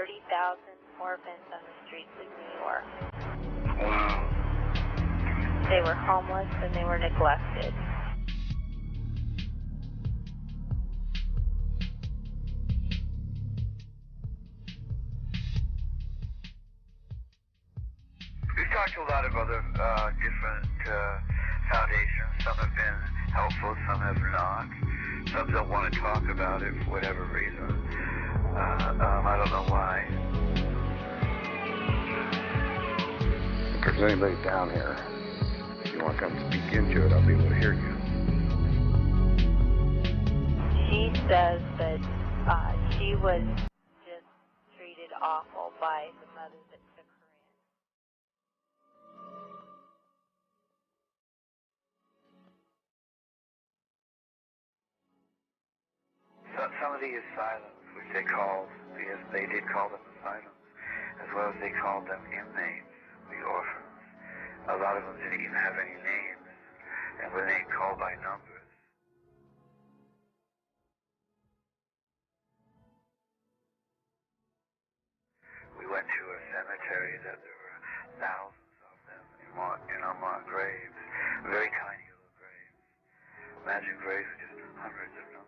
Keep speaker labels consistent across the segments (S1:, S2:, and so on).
S1: 30,000 orphans on the streets of New York.
S2: Wow.
S1: They were homeless and they were neglected.
S2: We've talked to a lot of other different foundations. Some have been helpful, some have not. Some don't want to talk about it for whatever reason. I don't know why.
S3: If there's anybody down here, if you want to come speak into it, I'll be able to hear you.
S1: She says that she was just treated awful by the mother that took her in.
S2: Some of the asylums, which they called, because they did call them asylums, as well as they called them inmates, the orphans. A lot of them didn't even have any names, and were they called by numbers. We went to a cemetery that there were thousands of them in unmarked graves, very tiny little graves. Imagine graves with just hundreds of numbers.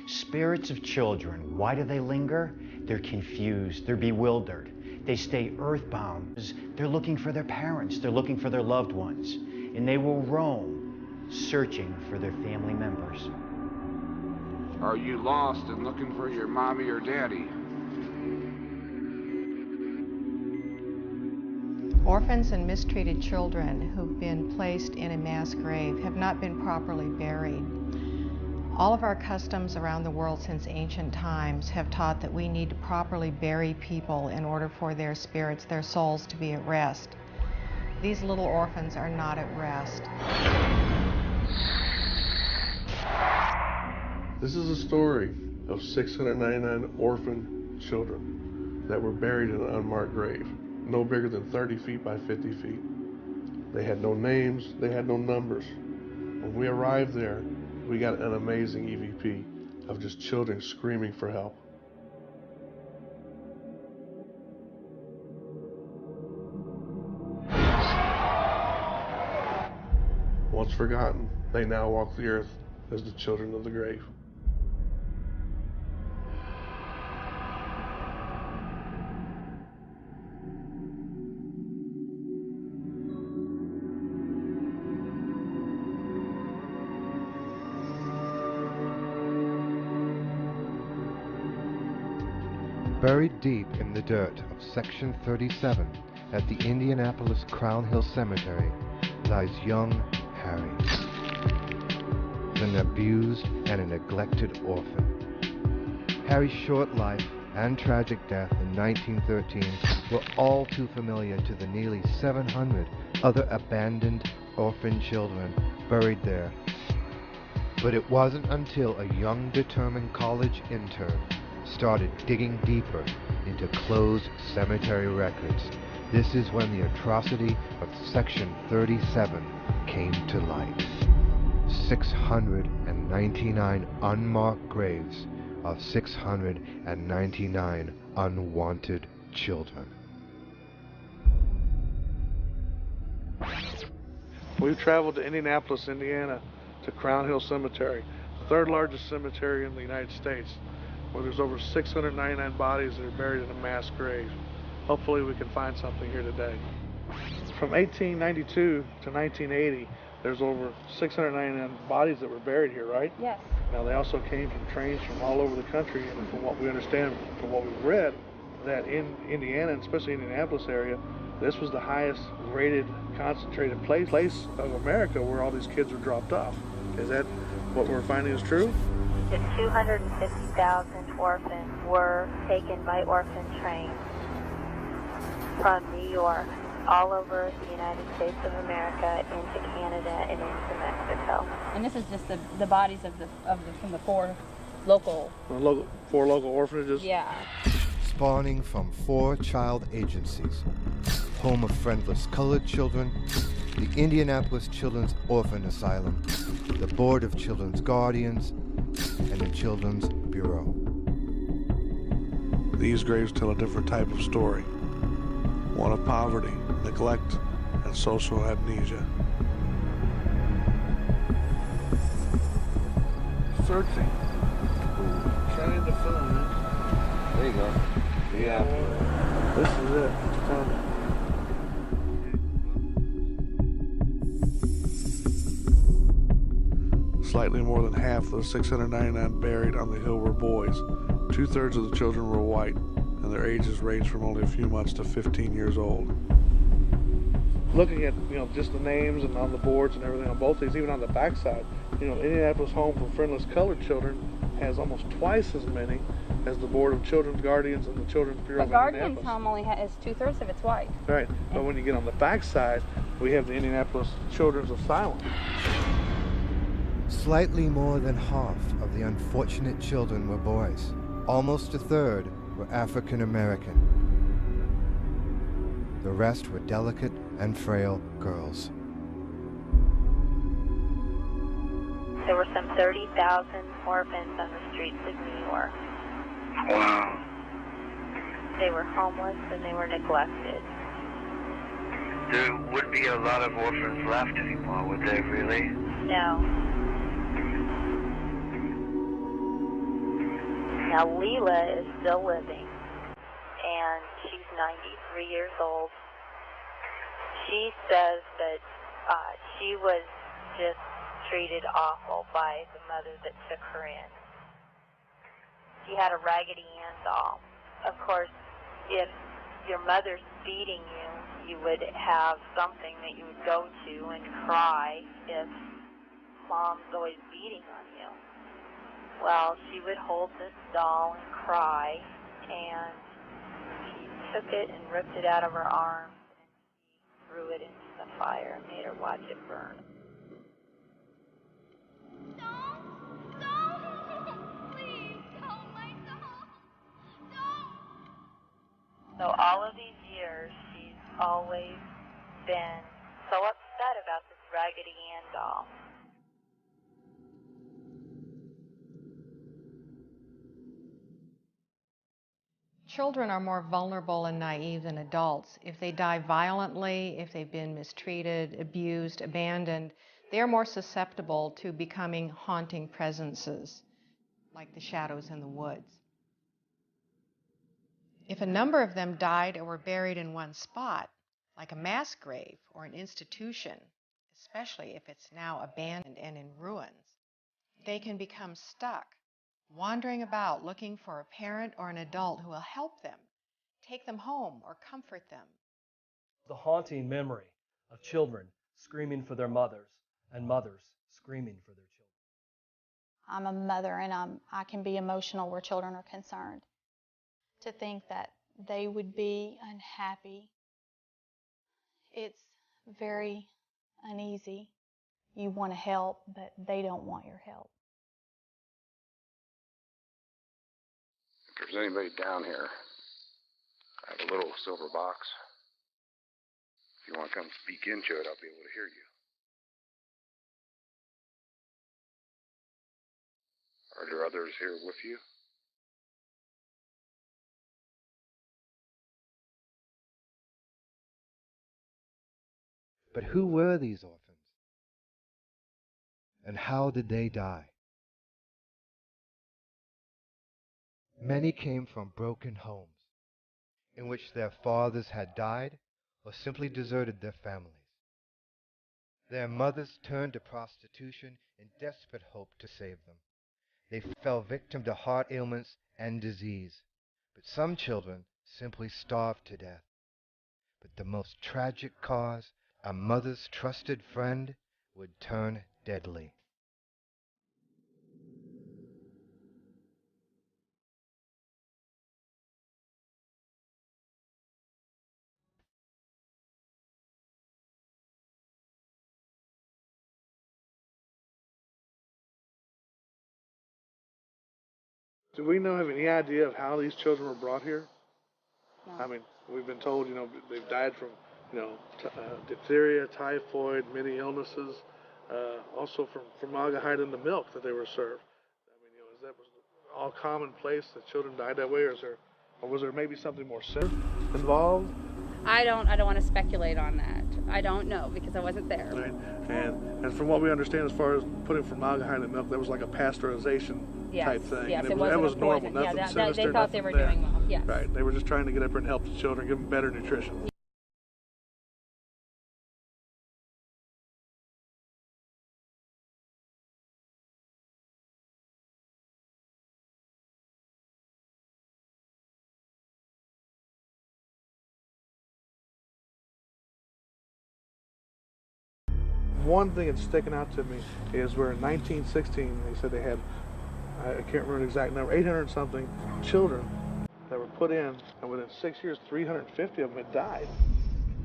S4: Spirits of children, why do they linger? They're confused, they're bewildered. They stay earthbound. They're looking for their parents, they're looking for their loved ones, and they will roam, searching for their family members.
S5: Are you lost and looking for your mommy or daddy?
S6: Orphans and mistreated children who've been placed in a mass grave have not been properly buried. All of our customs around the world since ancient times have taught that we need to properly bury people in order for their spirits, their souls, to be at rest. These little orphans are not at rest.
S7: This is a story of 699 orphan children that were buried in an unmarked grave, no bigger than 30 feet by 50 feet. They had no names, they had no numbers. When we arrived there, we got an amazing EVP of just children screaming for help. Once forgotten, they now walk the earth as the children of the grave.
S8: Buried deep in the dirt of Section 37 at the Indianapolis Crown Hill Cemetery lies young Harry, an abused and a neglected orphan. Harry's short life and tragic death in 1913 were all too familiar to the nearly 700 other abandoned orphan children buried there. But it wasn't until a young, determined college intern started digging deeper into closed cemetery records. This is when the atrocity of Section 37 came to light. 699 unmarked graves of 699 unwanted children.
S7: We've traveled to Indianapolis, Indiana, to Crown Hill Cemetery, the third largest cemetery in the United States, where there's over 699 bodies that are buried in a mass grave. Hopefully we can find something here today. From 1892 to 1980, there's over 699 bodies that were buried here, right?
S6: Yes.
S7: Now they also came from trains from all over the country, and from what we understand, from what we've read, that in Indiana, and especially in the Indianapolis area, this was the highest rated concentrated place of America where all these kids were dropped off. Is that what we're finding is true?
S1: Just 250,000 orphans were taken by orphan trains from New York all over the United States of America into Canada and into Mexico.
S9: And this is just the bodies from the four local
S7: Four local orphanages?
S9: Yeah.
S8: Spawning from 4 child agencies, home of friendless colored children, the Indianapolis Children's Orphan Asylum, the Board of Children's Guardians, and the Children's Bureau.
S7: These graves tell a different type of story, one of poverty, neglect, and social amnesia. Searching. Counting the phone, man.
S3: There you go. Yeah.
S7: This is it. I'm telling you. Slightly more than half of the 699 buried on the hill were boys. 2/3 of the children were white, and their ages ranged from only a few months to 15 years old. Looking at, just the names and on the boards and everything on both these, even on the backside, Indianapolis Home for Friendless Colored Children has almost twice as many as the Board of Children's Guardians and the Children's Bureau of
S9: Guardians
S7: Indianapolis.
S9: Home only is 2/3 of its white.
S7: Right, but when you get on the backside, we have the Indianapolis Children's Asylum.
S8: Slightly more than half of the unfortunate children were boys. Almost a third were African American. The rest were delicate and frail girls.
S1: There were some 30,000 orphans on the streets of New York.
S2: Wow.
S1: They were homeless and they were neglected.
S2: There would be a lot of orphans left anymore, would there really?
S1: No. Now Leela is still living, and she's 93 years old. She says that she was just treated awful by the mother that took her in. She had a Raggedy Ann doll. Of course, if your mother's beating you, you would have something that you would go to and cry if mom's always beating on you. Well, she would hold this doll and cry, and she took it and ripped it out of her arms, and she threw it into the fire and made her watch it burn. So all of these years, she's always been so upset about this Raggedy Ann doll.
S6: Children are more vulnerable and naive than adults. If they die violently, if they've been mistreated, abused, abandoned, they're more susceptible to becoming haunting presences, like the shadows in the woods. If a number of them died or were buried in one spot, like a mass grave or an institution, especially if it's now abandoned and in ruins, they can become stuck, wandering about looking for a parent or an adult who will help them, take them home, or comfort them.
S10: The haunting memory of children screaming for their mothers and mothers screaming for their children.
S11: I'm a mother, and I can be emotional where children are concerned. To think that they would be unhappy, it's very uneasy. You want to help, but they don't want your help.
S3: If there's anybody down here, I have a little silver box. If you want to come speak into it, I'll be able to hear you. Are there others here with you?
S8: But who were these orphans? And how did they die? Many came from broken homes, in which their fathers had died or simply deserted their families. Their mothers turned to prostitution in desperate hope to save them. They fell victim to heart ailments and disease, but some children simply starved to death. But the most tragic cause, a mother's trusted friend, would turn deadly.
S7: Do we have any idea of how these children were brought here?
S9: No.
S7: I mean, we've been told, they've died from diphtheria, typhoid, many illnesses, also from formaldehyde in the milk that they were served. Is that all commonplace that children died that way, or was there maybe something more serious involved?
S9: I don't want to speculate on that. I don't know because I wasn't there.
S7: Right. And from what we understand, as far as putting formaldehyde in milk, that was like a pasteurization type thing.
S9: Yes,
S7: and
S9: it wasn't
S7: that was normal.
S9: poison.
S7: Nothing sinister.
S9: They thought they were doing well. Yes.
S7: Right. They were just trying to get up there and help the children, give them better nutrition. One thing that's sticking out to me is where in 1916 they said they had, I can't remember the exact number, 800 something children that were put in, and within 6 years 350 of them had died.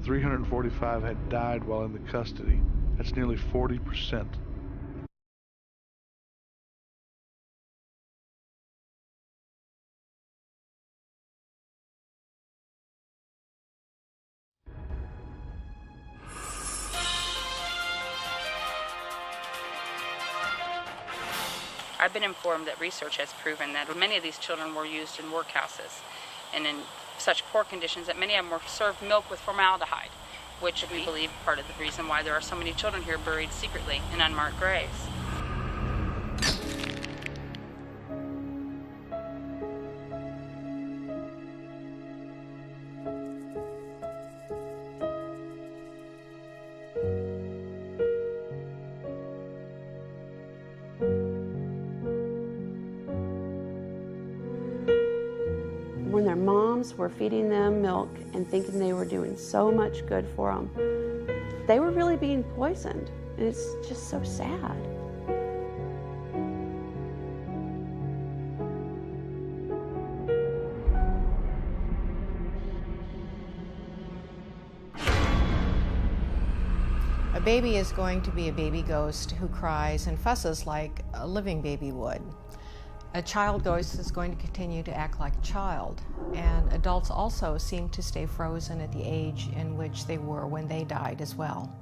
S7: 345 had died while in the custody. That's nearly 40%.
S12: I've been informed that research has proven that many of these children were used in workhouses and in such poor conditions that many of them were served milk with formaldehyde, which we believe part of the reason why there are so many children here buried secretly in unmarked graves.
S13: When their moms were feeding them milk and thinking they were doing so much good for them, they were really being poisoned. And it's just so sad.
S6: A baby is going to be a baby ghost who cries and fusses like a living baby would. A child ghost is going to continue to act like a child, and adults also seem to stay frozen at the age in which they were when they died as well.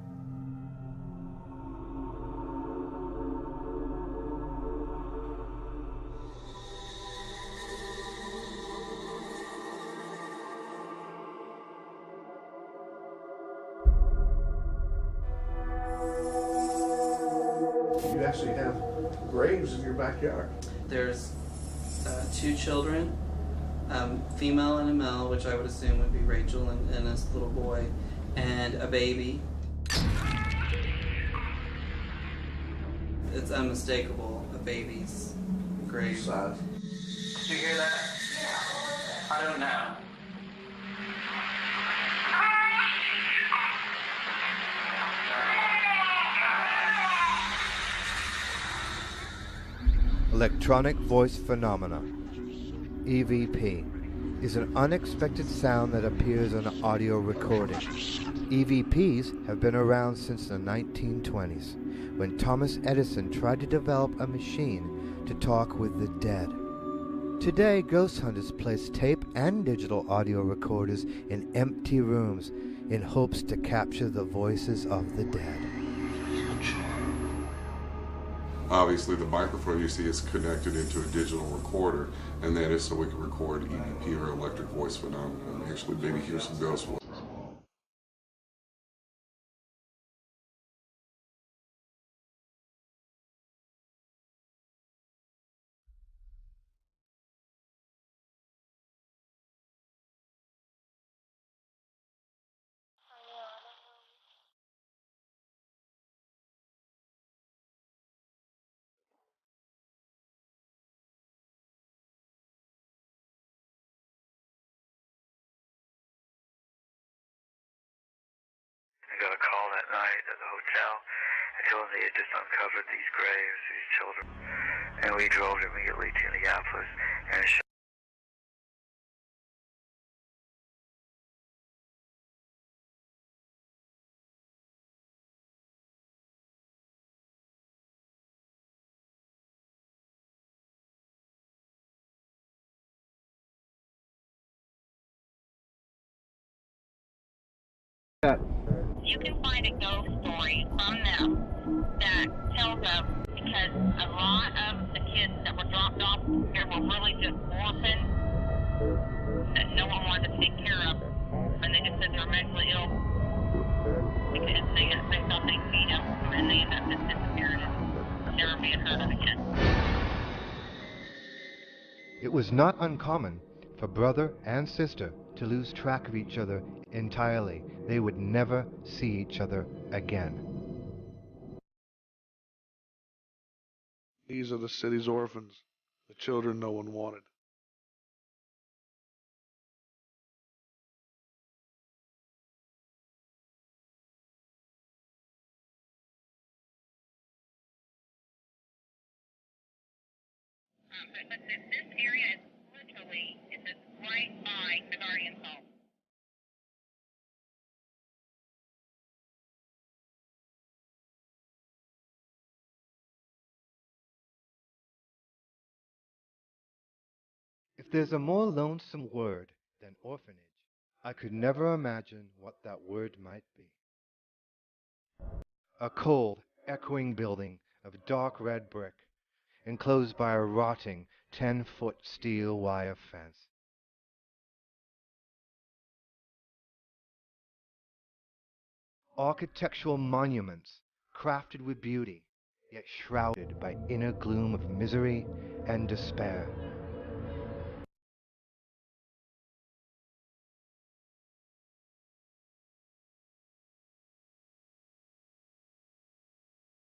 S7: You actually have graves in your backyard.
S14: There's 2 children, female and a male, which I would assume would be Rachel and this little boy, and a baby. It's unmistakable, a baby's grave.
S7: Sad.
S14: Did you hear that? Yeah. I don't know.
S8: Electronic Voice Phenomena, EVP, is an unexpected sound that appears on an audio recording. EVPs have been around since the 1920s, when Thomas Edison tried to develop a machine to talk with the dead. Today, ghost hunters place tape and digital audio recorders in empty rooms in hopes to capture the voices of the dead.
S15: Obviously, the microphone you see is connected into a digital recorder, and that is so we can record EVP or electric voice phenomena and actually maybe hear some ghost voices.
S2: I got a call that night at the hotel and told them they had just uncovered these graves, these children. And we drove immediately to Minneapolis and
S16: You can find a ghost story from them that tells of, because a lot of the kids that were dropped off here were really just orphans that no one wanted to take care of, and they just said they were mentally ill because they thought they'd feed them, and they ended up just disappearing and never being heard of again.
S8: It was not uncommon for brother and sister to lose track of each other entirely. They would never see each other again.
S7: These are the city's orphans, the children no one wanted.
S16: But this area is literally, it's right by the Guardian's home.
S8: If there's a more lonesome word than orphanage, I could never imagine what that word might be. A cold, echoing building of dark red brick, enclosed by a rotting 10-foot steel wire fence. Architectural monuments, crafted with beauty, yet shrouded by inner gloom of misery and despair.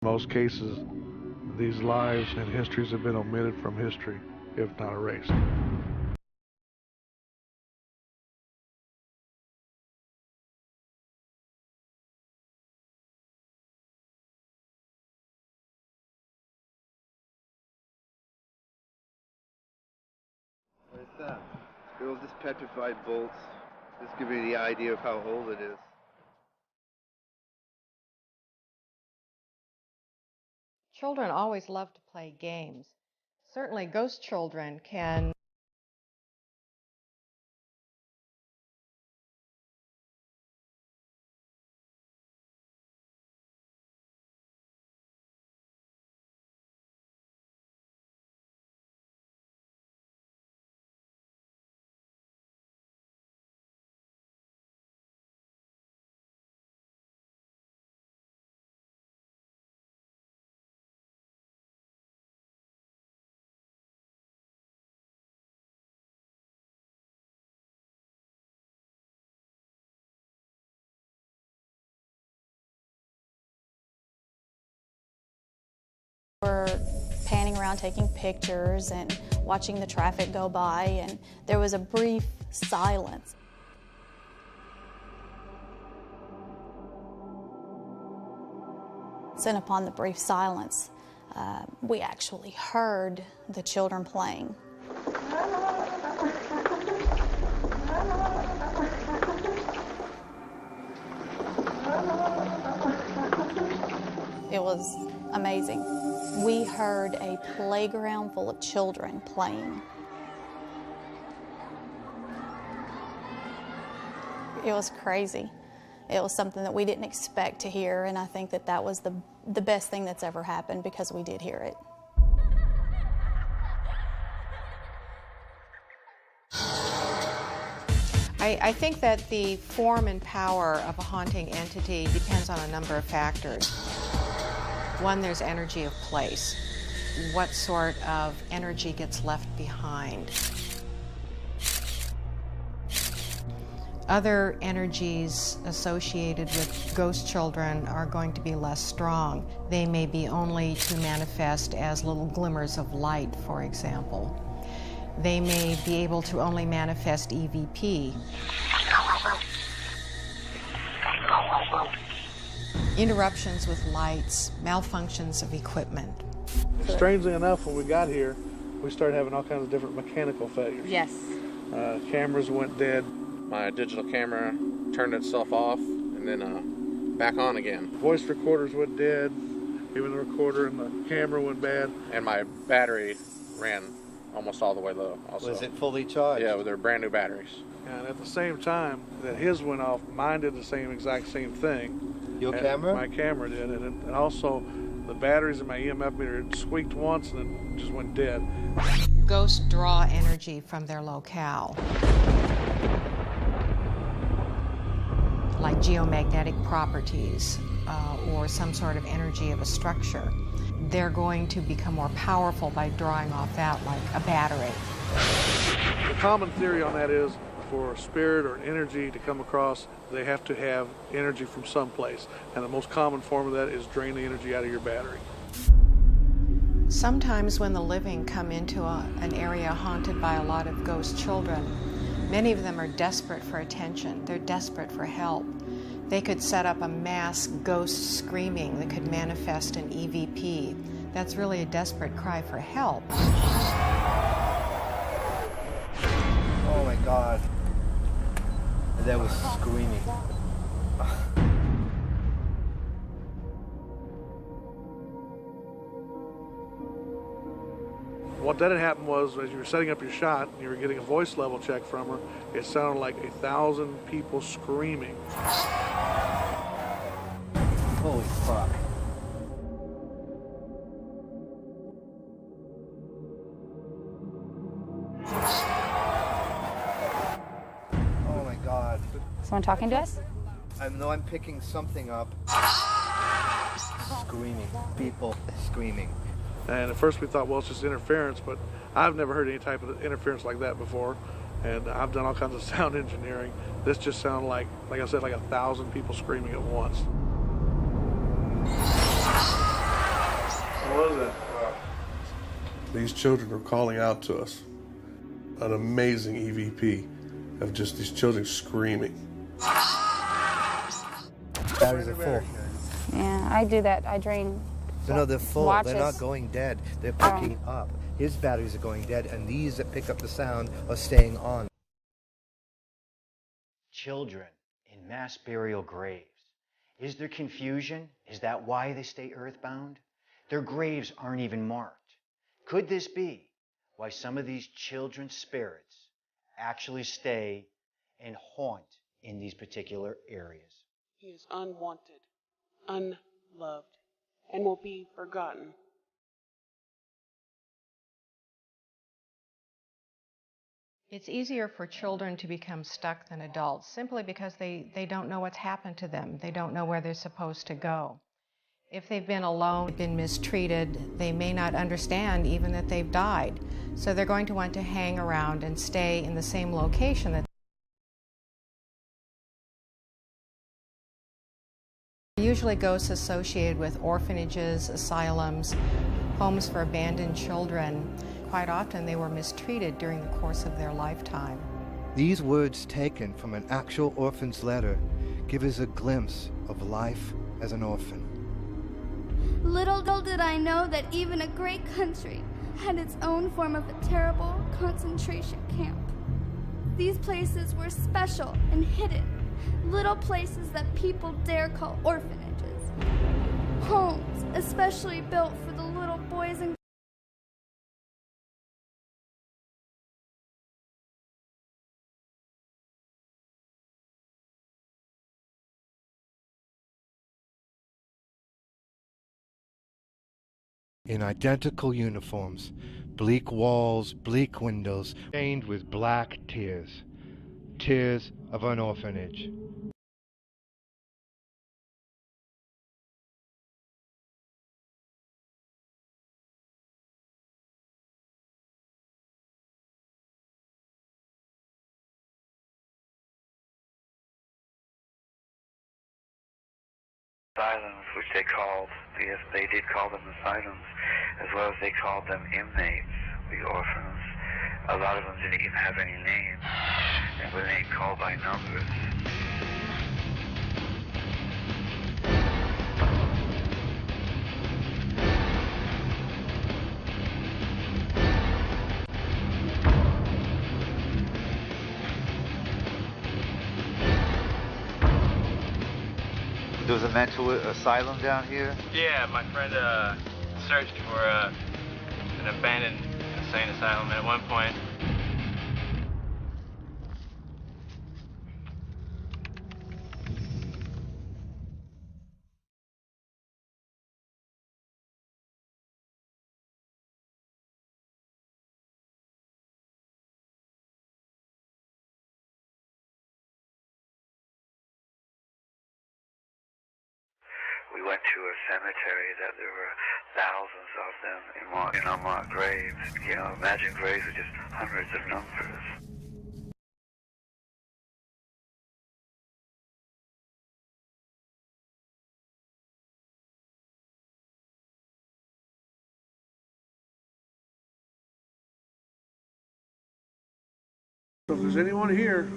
S7: In most cases, these lives and histories have been omitted from history, if not erased.
S8: What is that? They're all just petrified bolts. Just give you the idea of how old it is.
S6: Children always love to play games. Certainly ghost children can
S11: We're panning around taking pictures and watching the traffic go by, and there was a brief silence. And upon the brief silence, we actually heard the children playing. It was amazing. We heard a playground full of children playing. It was crazy. It was something that we didn't expect to hear, and I think that that was the best thing that's ever happened because we did hear it.
S6: I think that the form and power of a haunting entity depends on a number of factors. One, there's energy of place. What sort of energy gets left behind? Other energies associated with ghost children are going to be less strong. They may be only to manifest as little glimmers of light, for example. They may be able to only manifest EVP. Interruptions with lights, malfunctions of equipment.
S7: Strangely enough, when we got here, we started having all kinds of different mechanical failures.
S12: Yes.
S7: Cameras went dead.
S17: My digital camera turned itself off and then back on again.
S7: Voice recorders went dead. Even the recorder and the camera went bad.
S17: And my battery ran almost all the way low also.
S8: Was it fully charged?
S17: Yeah, with their brand new batteries.
S7: And at the same time that his went off, mine did the exact same thing.
S8: Your camera?
S7: My camera did, and also the batteries in my EMF meter squeaked once and then just went dead.
S6: Ghosts draw energy from their locale, like geomagnetic properties or some sort of energy of a structure. They're going to become more powerful by drawing off that, like a battery.
S7: The common theory on that is for a spirit or an energy to come across, they have to have energy from someplace. And the most common form of that is drain the energy out of your battery.
S6: Sometimes when the living come into an area haunted by a lot of ghost children, many of them are desperate for attention. They're desperate for help. They could set up a mass ghost screaming that could manifest an EVP. That's really a desperate cry for help.
S8: Oh my God. That was screaming.
S7: What then had happened was, as you were setting up your shot and you were getting a voice level check from her, it sounded like 1,000 people screaming.
S8: Holy fuck. Oh my God.
S9: Someone talking to us?
S8: I know I'm picking something up. Screaming. People screaming.
S7: And at first we thought, well, it's just interference, but I've never heard any type of interference like that before. And I've done all kinds of sound engineering. This just sounded like I said, like 1,000 people screaming at once.
S18: What was that? These children are calling out to us. An amazing EVP of just these children screaming.
S8: Batteries are full.
S9: Yeah, I do that. I drain.
S8: No, they're full.
S9: Watches.
S8: They're not going dead. They're picking up. His batteries are going dead, and these that pick up the sound are staying on.
S4: Children in mass burial graves. Is there confusion? Is that why they stay earthbound? Their graves aren't even marked. Could this be why some of these children's spirits actually stay and haunt in these particular areas?
S19: He is unwanted, unloved, and will be forgotten.
S6: It's easier for children to become stuck than adults simply because they don't know what's happened to them. They don't know where they're supposed to go. If they've been alone, been mistreated, they may not understand even that they've died. So they're going to want to hang around and stay in the same location. That usually ghosts associated with orphanages, asylums, homes for abandoned children. Quite often they were mistreated during the course of their lifetime.
S8: These words taken from an actual orphan's letter give us a glimpse of life as an orphan.
S20: Little did I know that even a great country had its own form of a terrible concentration camp. These places were special and hidden, little places that people dare call orphanages. Homes especially built for the little boys and
S8: in identical uniforms, bleak walls, bleak windows, stained with black tears. Tears of an orphanage.
S2: Asylums, which they called, yes, they did call them asylums, as well as they called them inmates, the orphans. A lot of them didn't even have any names, and were they called by numbers.
S21: There was a mental asylum down here?
S22: Yeah, my friend searched for an abandoned insane asylum at one point.
S2: We went to a cemetery that there were thousands of them in unmarked graves. You know, imagine graves with just hundreds of numbers.
S7: So if there's anyone here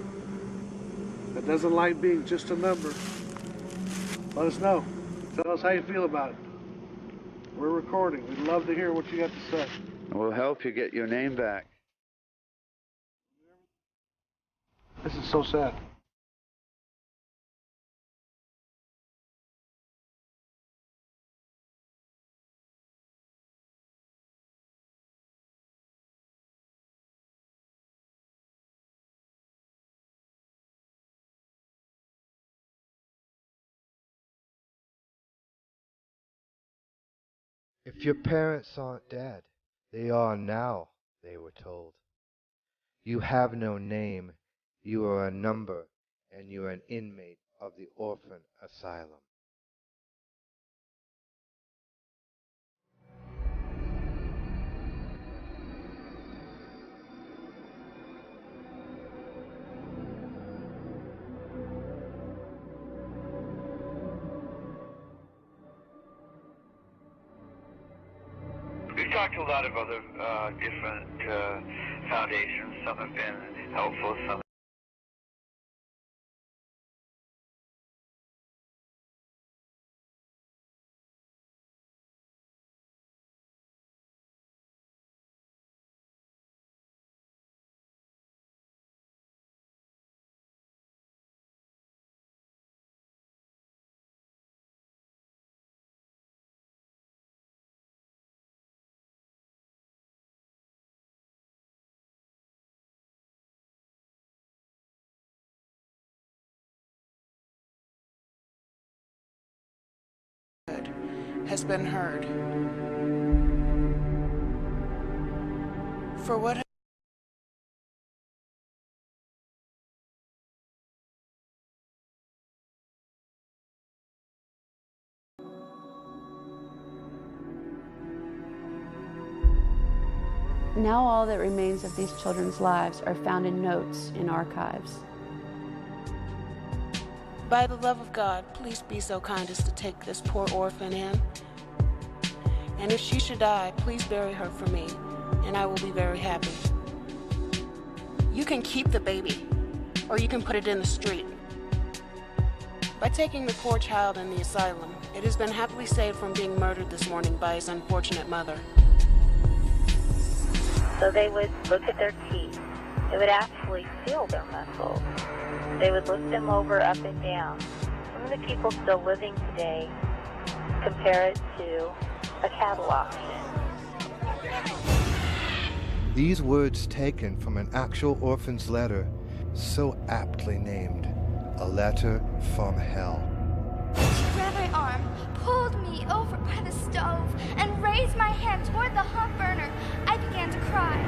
S7: that doesn't like being just a number, let us know. Tell us how you feel about it. We're recording. We'd love to hear what you got to say.
S21: We'll help you get your name back.
S7: This is so sad.
S8: If your parents aren't dead, they are now, they were told. You have no name, you are a number, and you are an inmate of the orphan asylum.
S2: We've talked to a lot of other different foundations. Some have been helpful, some
S19: has been heard. For what
S13: Now all that remains of these children's lives are found in notes in archives.
S19: By the love of God, please be so kind as to take this poor orphan in. And if she should die, please bury her for me, and I will be very happy. You can keep the baby, or you can put it in the street. By taking the poor child in the asylum, it has been happily saved from being murdered this morning by his unfortunate mother.
S16: So they would look at their teeth. They would actually feel their muscles. They would look them over up and down. Some of the people still living today compare it to a cattle auction.
S8: These words taken from an actual orphan's letter, so aptly named, A Letter from Hell.
S20: She grabbed my arm, pulled me over by the stove, and raised my hand toward the hot burner. I began to cry.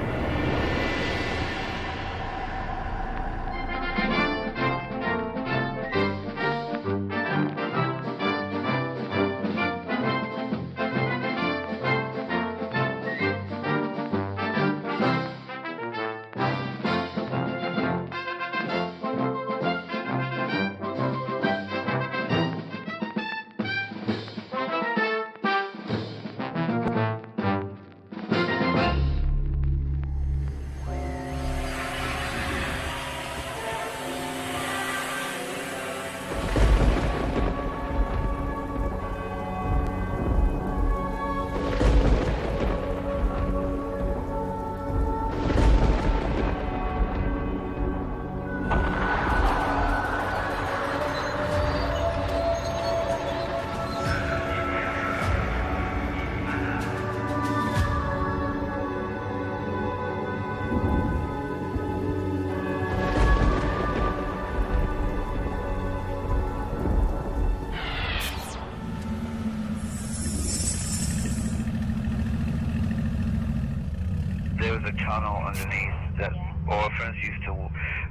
S2: There was a tunnel underneath that orphans used to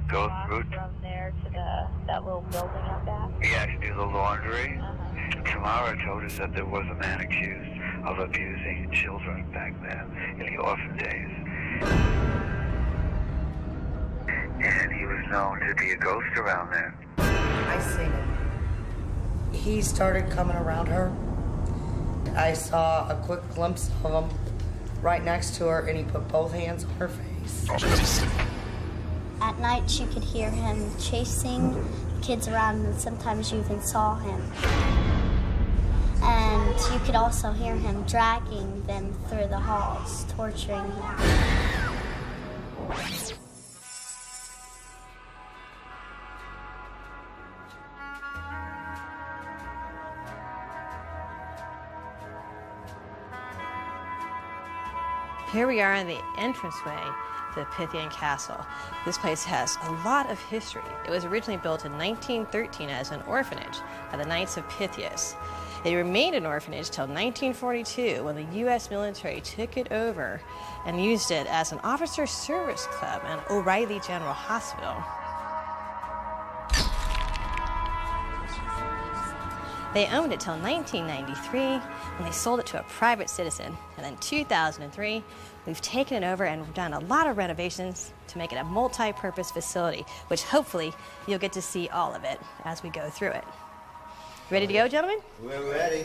S2: go through.
S1: From there to that little building up back?
S2: Yeah, to do the laundry. Tamara told us that there was a man accused of abusing children back then in the orphan days. And he was known to be a ghost around there.
S5: I seen him. He started coming around her. I saw a quick glimpse of him right next to her, and he put both hands on her face.
S1: At night, you could hear him chasing kids around, and sometimes you even saw him. And you could also hear him dragging them through the halls, torturing them.
S23: Here we are in the entranceway to Pythian Castle. This place has a lot of history. It was originally built in 1913 as an orphanage by the Knights of Pythias. It remained an orphanage till 1942 when the U.S. military took it over and used it as an officer service club and O'Reilly General Hospital. They owned it till 1993 when they sold it to a private citizen. And in 2003, we've taken it over and we've done a lot of renovations to make it a multi-purpose facility, which hopefully you'll get to see all of it as we go through it. Ready to go, gentlemen?
S24: We're ready.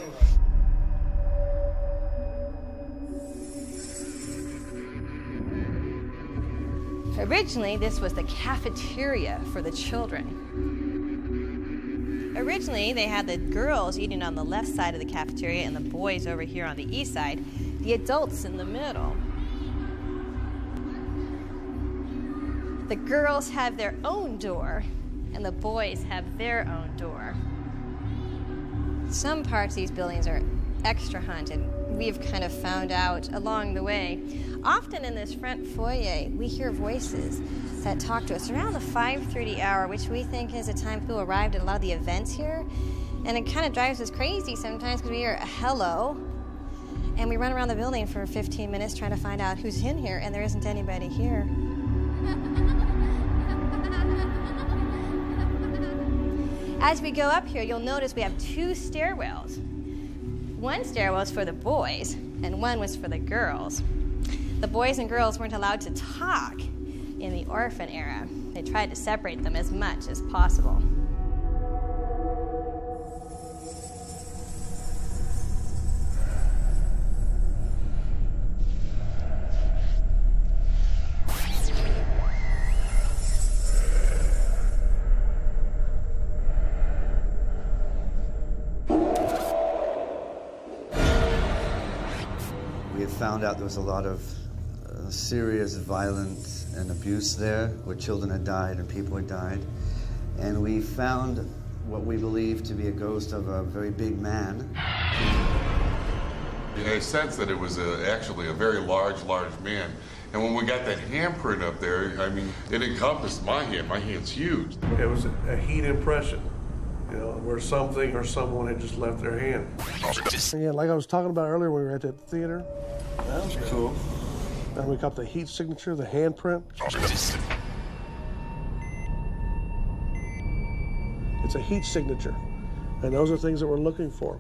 S23: Originally, this was the cafeteria for the children. Originally, they had the girls eating on the left side of the cafeteria and the boys over here on the east side, the adults in the middle. The girls have their own door, and the boys have their own door. Some parts of these buildings are extra haunted. We've kind of found out along the way. Often in this front foyer, we hear voices that talk to us around the 5:30 hour, which we think is a time people arrived at a lot of the events here. And it kind of drives us crazy sometimes because we hear a hello, and we run around the building for 15 minutes trying to find out who's in here, and there isn't anybody here. As we go up here, you'll notice we have two stairwells. One stairwell is for the boys, and one was for the girls. The boys and girls weren't allowed to talk in the orphan era. They tried to separate them as much as possible.
S24: We had found out there was a lot of serious violence and abuse there, where children had died and people had died. And we found what we believe to be a ghost of a very big man.
S15: I sensed that it was actually a very large man. And when we got that handprint up there, I mean, it encompassed my hand. My hand's huge.
S18: It was a heat impression, you know, where something or someone had just left their hand. Yeah, like I was talking about earlier when we were at that theater.
S24: That was cool.
S18: And we got the heat signature, the handprint. It's a heat signature, and those are things that we're looking for.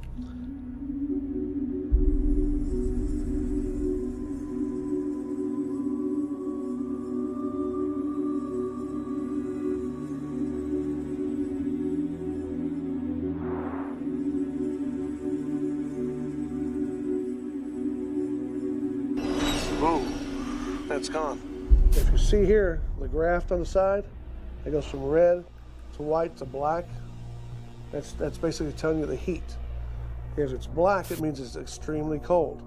S18: Boom. That's gone. If you see here, the graft on the side, it goes from red to white to black. That's basically telling you the heat. If it's black, it means it's extremely cold.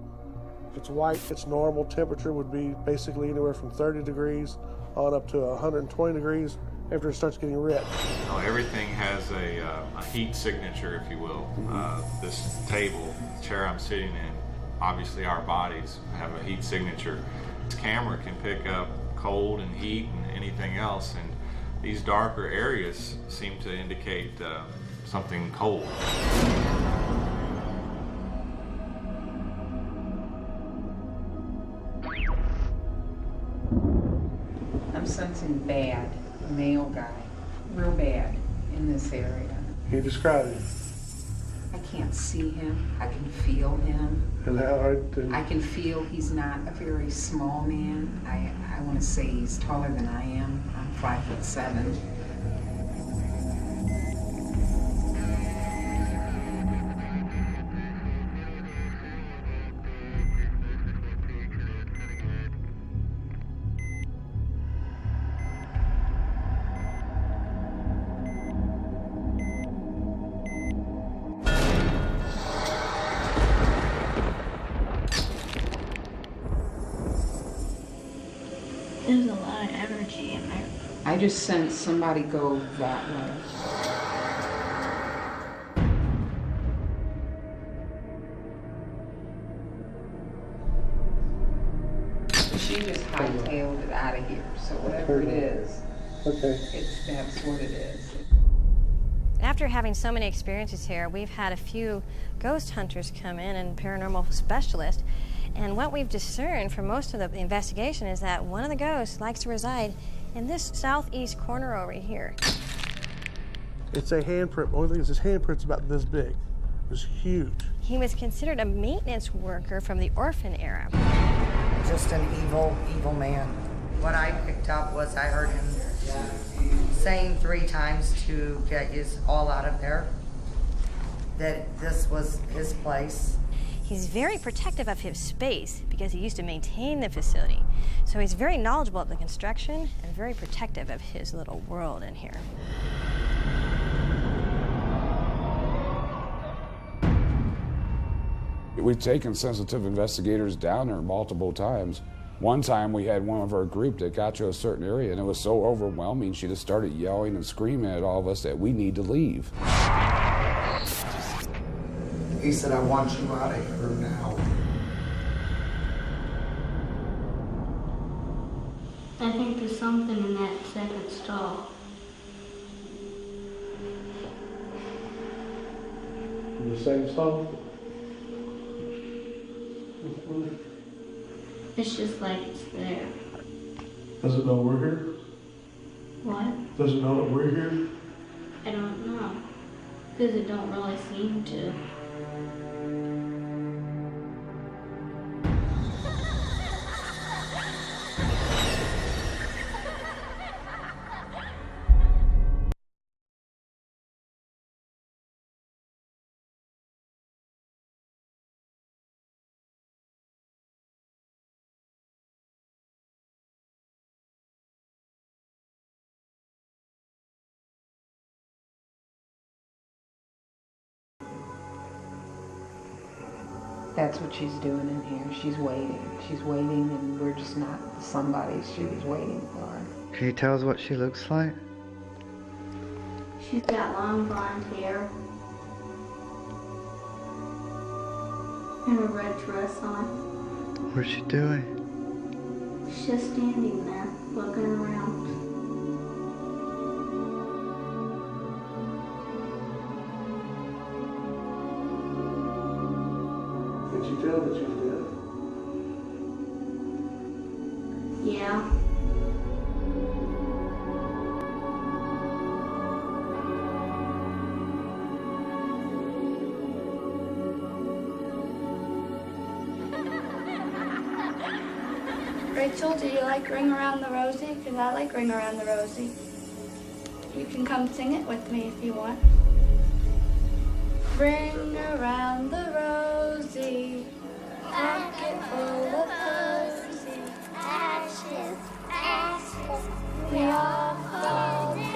S18: If it's white, its normal temperature would be basically anywhere from 30 degrees on up to 120 degrees after it starts getting red.
S25: Oh, everything has a heat signature, if you will. This table, the chair I'm sitting in, obviously our bodies have a heat signature. This camera can pick up cold and heat and anything else, and these darker areas seem to indicate something cold.
S26: I'm sensing bad.
S3: male guy, real bad in this area.
S18: Can you describe him?
S3: I can't see him. I can feel him.
S18: And how hard to...
S3: I can feel he's not a very small man. I want to say he's taller than I am. I'm 5'7".
S10: There's a lot of energy in there.
S3: I just sense somebody go that way. She just hightailed it out of here, so whatever it is, that's what it is.
S23: After having so many experiences here, we've had a few ghost hunters come in and paranormal specialists. And what we've discerned from most of the investigation is that one of the ghosts likes to reside in this southeast corner over here.
S18: It's a handprint. The only thing is his handprint's about this big. It was huge.
S23: He was considered a maintenance worker from the orphan era.
S5: Just an evil, evil man. What I picked up was I heard him saying 3 times to get you all out of there, that this was his place.
S23: He's very protective of his space because he used to maintain the facility. So he's very knowledgeable of the construction and very protective of his little world in here.
S11: We've taken sensitive investigators down there multiple times. One time we had one of our group that got to a certain area and it was so overwhelming she just started yelling and screaming at all of us that we need to leave.
S5: He said, I want you out of here now.
S10: I think there's something in that second stall.
S18: In the same stall?
S10: It's just like it's there.
S18: Does it know we're here?
S10: What?
S18: Does it know that we're here?
S10: I don't know. Because it don't really seem to.
S3: That's what she's doing in here. She's waiting. She's waiting, and we're just not somebody she was waiting for.
S21: Can you tell us what she looks like?
S10: She's got long blonde hair and a red dress on.
S21: What's she doing?
S10: She's just standing there, looking around.
S18: Can you tell that she's dead?
S10: Yeah. Rachel, do you like Ring Around the Rosie? Because I like Ring Around the Rosie. You can come sing it with me if you want. Ring around the rosy, pocket full of posies, ashes, ashes, we all fall down.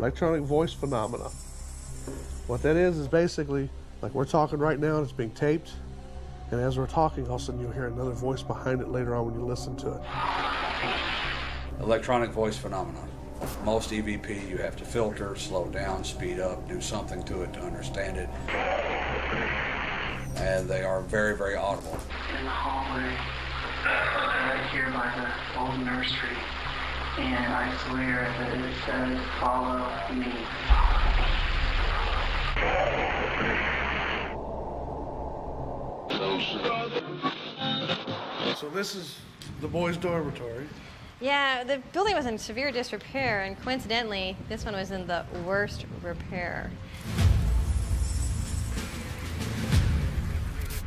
S18: electronic voice phenomena. What that is basically, like we're talking right now and it's being taped, and as we're talking, all of a sudden you'll hear another voice behind it later on when you listen to it.
S4: Electronic voice phenomenon. Most EVP you have to filter, slow down, speed up, do something to it to understand it. And they are very, very audible.
S9: In the hallway, right here by the old nursery, and I swear that it says, "Follow me."
S18: So this is the boys' dormitory.
S23: Yeah, the building was in severe disrepair, and coincidentally, this one was in the worst repair.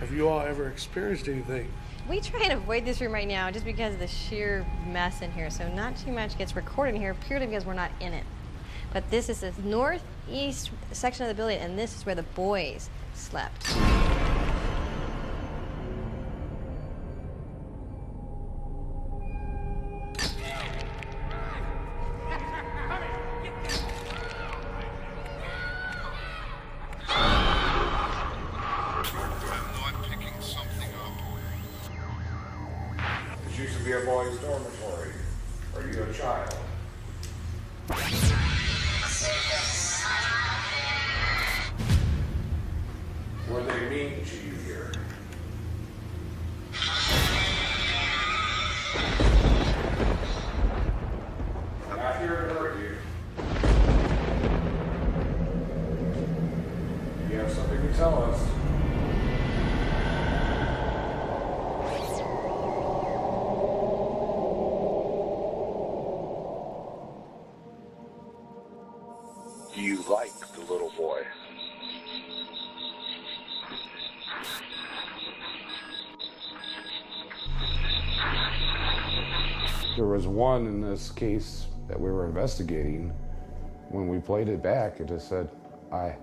S18: Have you all ever experienced anything?
S23: We try and avoid this room right now just because of the sheer mess in here, so not too much gets recorded in here purely because we're not in it. But this is the northeast section of the building, and this is where the boys slept.
S11: Used to be a boys' dormitory. Are you a child? Were they mean to you here? I'm not here to hurt you. You have something to tell us. You like the little boy. There was one in this case that we were investigating. When we played it back, it just said, I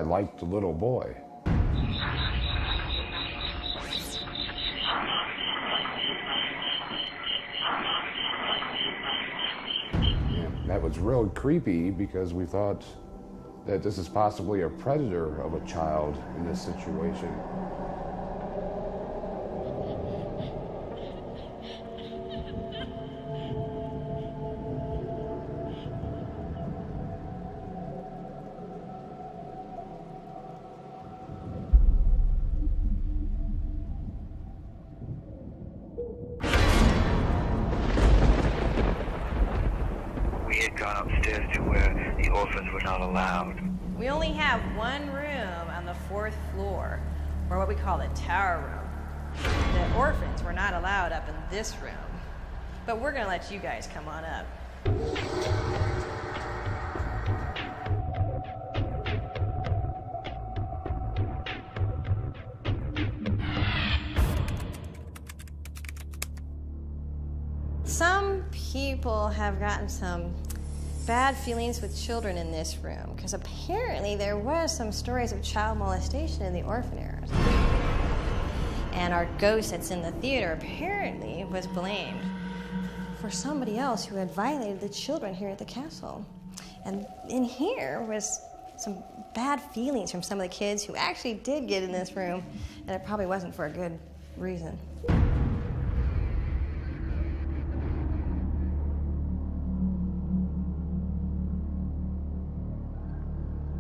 S11: liked the little boy. That was real creepy because we thought that this is possibly a predator of a child in this situation.
S2: Gone upstairs to where the orphans were not allowed.
S23: We only have one room on the 4th floor, or what we call the tower room. The orphans were not allowed up in this room, but we're gonna let you guys come on up. Some people have gotten some bad feelings with children in this room because apparently there was some stories of child molestation in the orphanage. And our ghost that's in the theater apparently was blamed for somebody else who had violated the children here at the castle. And in here was some bad feelings from some of the kids who actually did get in this room, and it probably wasn't for a good reason.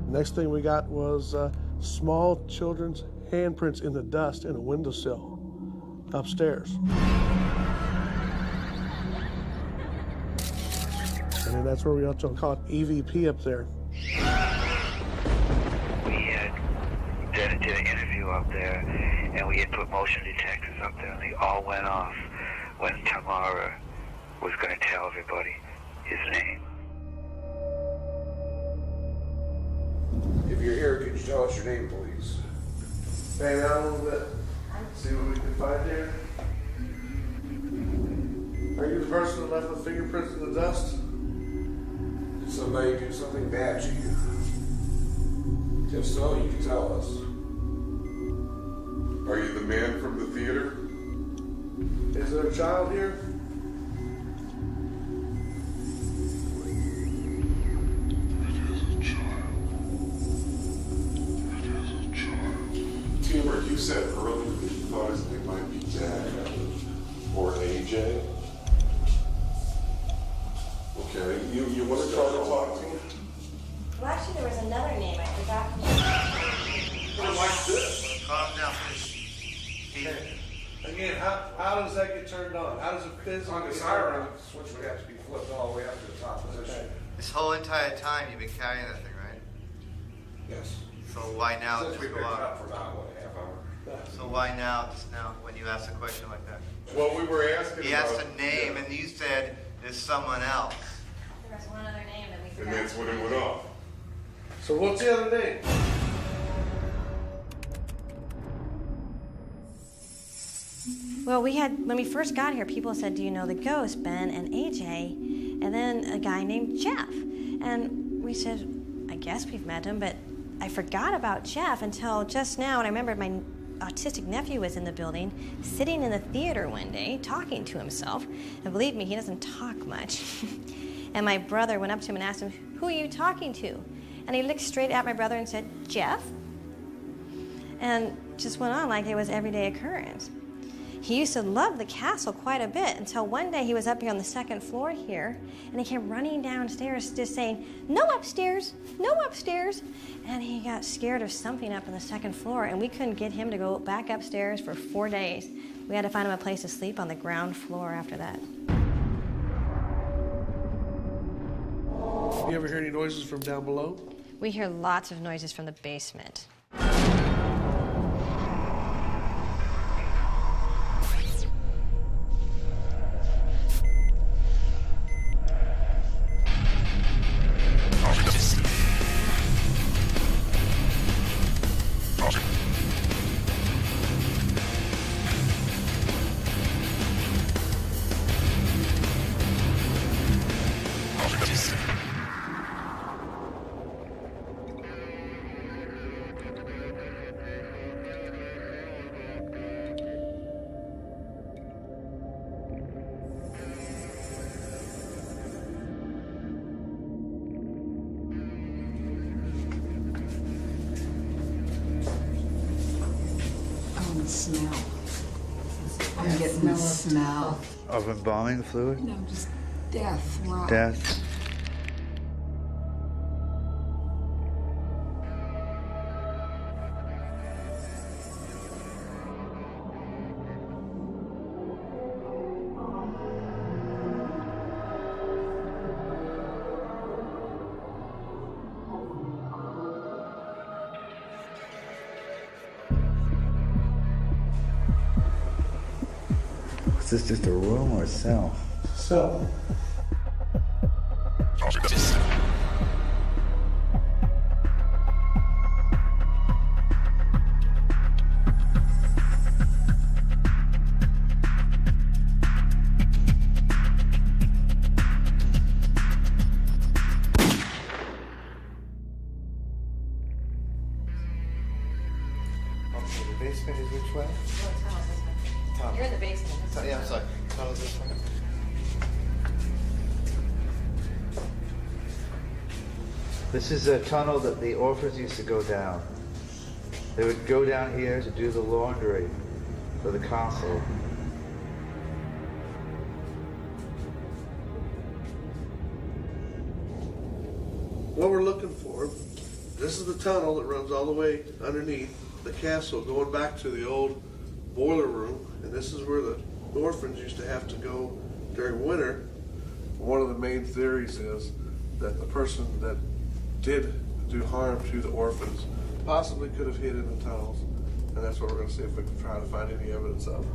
S18: Next thing we got was small children's handprints in the dust in a windowsill upstairs. And then that's where we also call it EVP up there.
S2: We did an interview up there, and we had put motion detectors up there, and they all went off when Tamara was going to tell everybody his name.
S11: If you're here, could you tell us your name, please?
S18: Fan out a little bit. See what we can find here. Are you the person that left the fingerprints in the dust?
S11: Did somebody do something bad to you? If so, you can tell us.
S15: Are you the man from the theater?
S18: Is there a child here?
S15: said earlier that you thought his name might be Dad or AJ. Okay, you want to try to talk to him?
S23: Well, actually, there was another name I forgot.
S15: Like this.
S24: Calm down.
S18: Again, how does that get turned on? How does it physically
S4: On the
S18: get
S4: siren,
S18: turned on?
S4: the switch would have to be flipped all the way up to the top position.
S24: This whole entire time you've been carrying that thing, right?
S4: Yes.
S24: So why now
S4: Since
S24: just
S4: we
S24: go
S4: picked it
S24: out?
S4: up for about, what, a half hour?
S24: So why now, just now, when you asked a question like that?
S15: Well, we were asking
S24: He asked
S15: about-
S24: a name, and you said there's someone else.
S23: There was one other name that we
S15: And
S23: forgot.
S15: that's when it went off.
S18: So what's the other name?
S23: Well, when we first got here, people said, do you know the ghost, Ben and AJ? And then a guy named Jeff. And we said, I guess we've met him, but I forgot about Jeff until just now. And I remembered my autistic nephew was in the building, sitting in the theater one day, talking to himself. And believe me, he doesn't talk much. And my brother went up to him and asked him, who are you talking to? And he looked straight at my brother and said, Jeff? And just went on like it was everyday occurrence. He used to love the castle quite a bit until one day he was up here on the second floor here, and he came running downstairs just saying, no upstairs, no upstairs. And he got scared of something up on the second floor, and we couldn't get him to go back upstairs for 4 days. We had to find him a place to sleep on the ground floor after that.
S18: You ever hear any noises from down below?
S23: We hear lots of noises from the basement.
S3: The smell. I'm getting the smell.
S21: Of embalming fluid?
S3: No, just death. Rot.
S21: Death. Is this just a room or a cell?
S18: Cell.
S21: Okay, the basement is which way? Tunnel.
S23: You're in the basement.
S21: Yeah, I'm sorry. Tunnel's this way. This is a tunnel that the orphans used to go down. They would go down here to do the laundry for the castle.
S18: What we're looking for, this is the tunnel that runs all the way underneath the castle, going back to the old boiler room, and this is where the orphans used to have to go during winter. One of the main theories is that the person that did do harm to the orphans possibly could have hid in the tunnels, and that's what we're going to see if we can try to find any evidence of.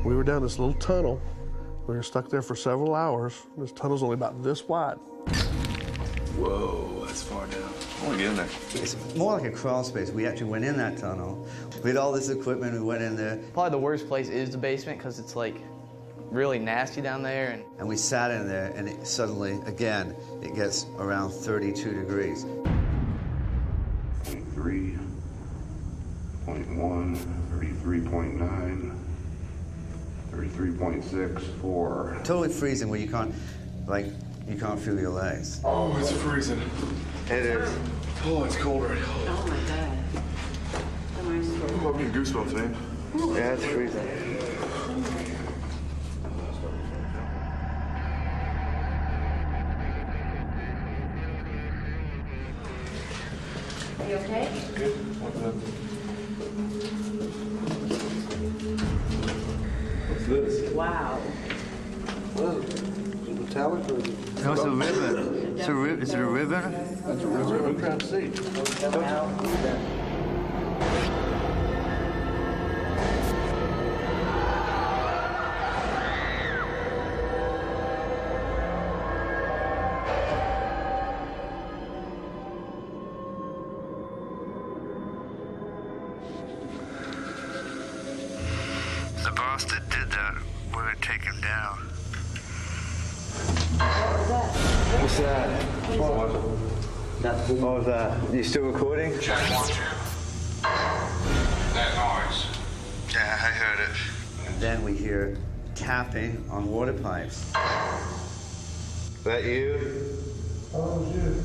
S18: We were down this little tunnel. We were stuck there for several hours. This tunnel's only about this wide.
S21: Whoa, that's far down.
S24: I want to get in there. It's more like a crawl space. We actually went in that tunnel. We had all this equipment. We went in there.
S6: Probably the worst place is the basement because it's like really nasty down there.
S24: And we sat in there, and it suddenly, again, it gets around 32 degrees.
S15: 3.1, 33.9, 33.6,
S24: Totally freezing where you can't feel your legs.
S15: Oh, it's freezing.
S24: It is.
S15: Oh, it's cold already.
S3: Oh my God.
S15: Oh, I'm getting goosebumps, man.
S24: Yeah, it's freezing.
S3: You okay?
S15: Good. What's this?
S3: Wow.
S15: What is it? Is it metallic or is it?
S24: No, it's a ribbon. Is it a ribbon?
S15: That's a ribbon. I'm trying to see.
S24: The boss that did that, we're gonna take him down. What's that? What was that? You still recording?
S15: Check 1, 2. That noise.
S24: Yeah, I heard it. And then we hear tapping on water pipes. That you?
S15: Oh, it was you.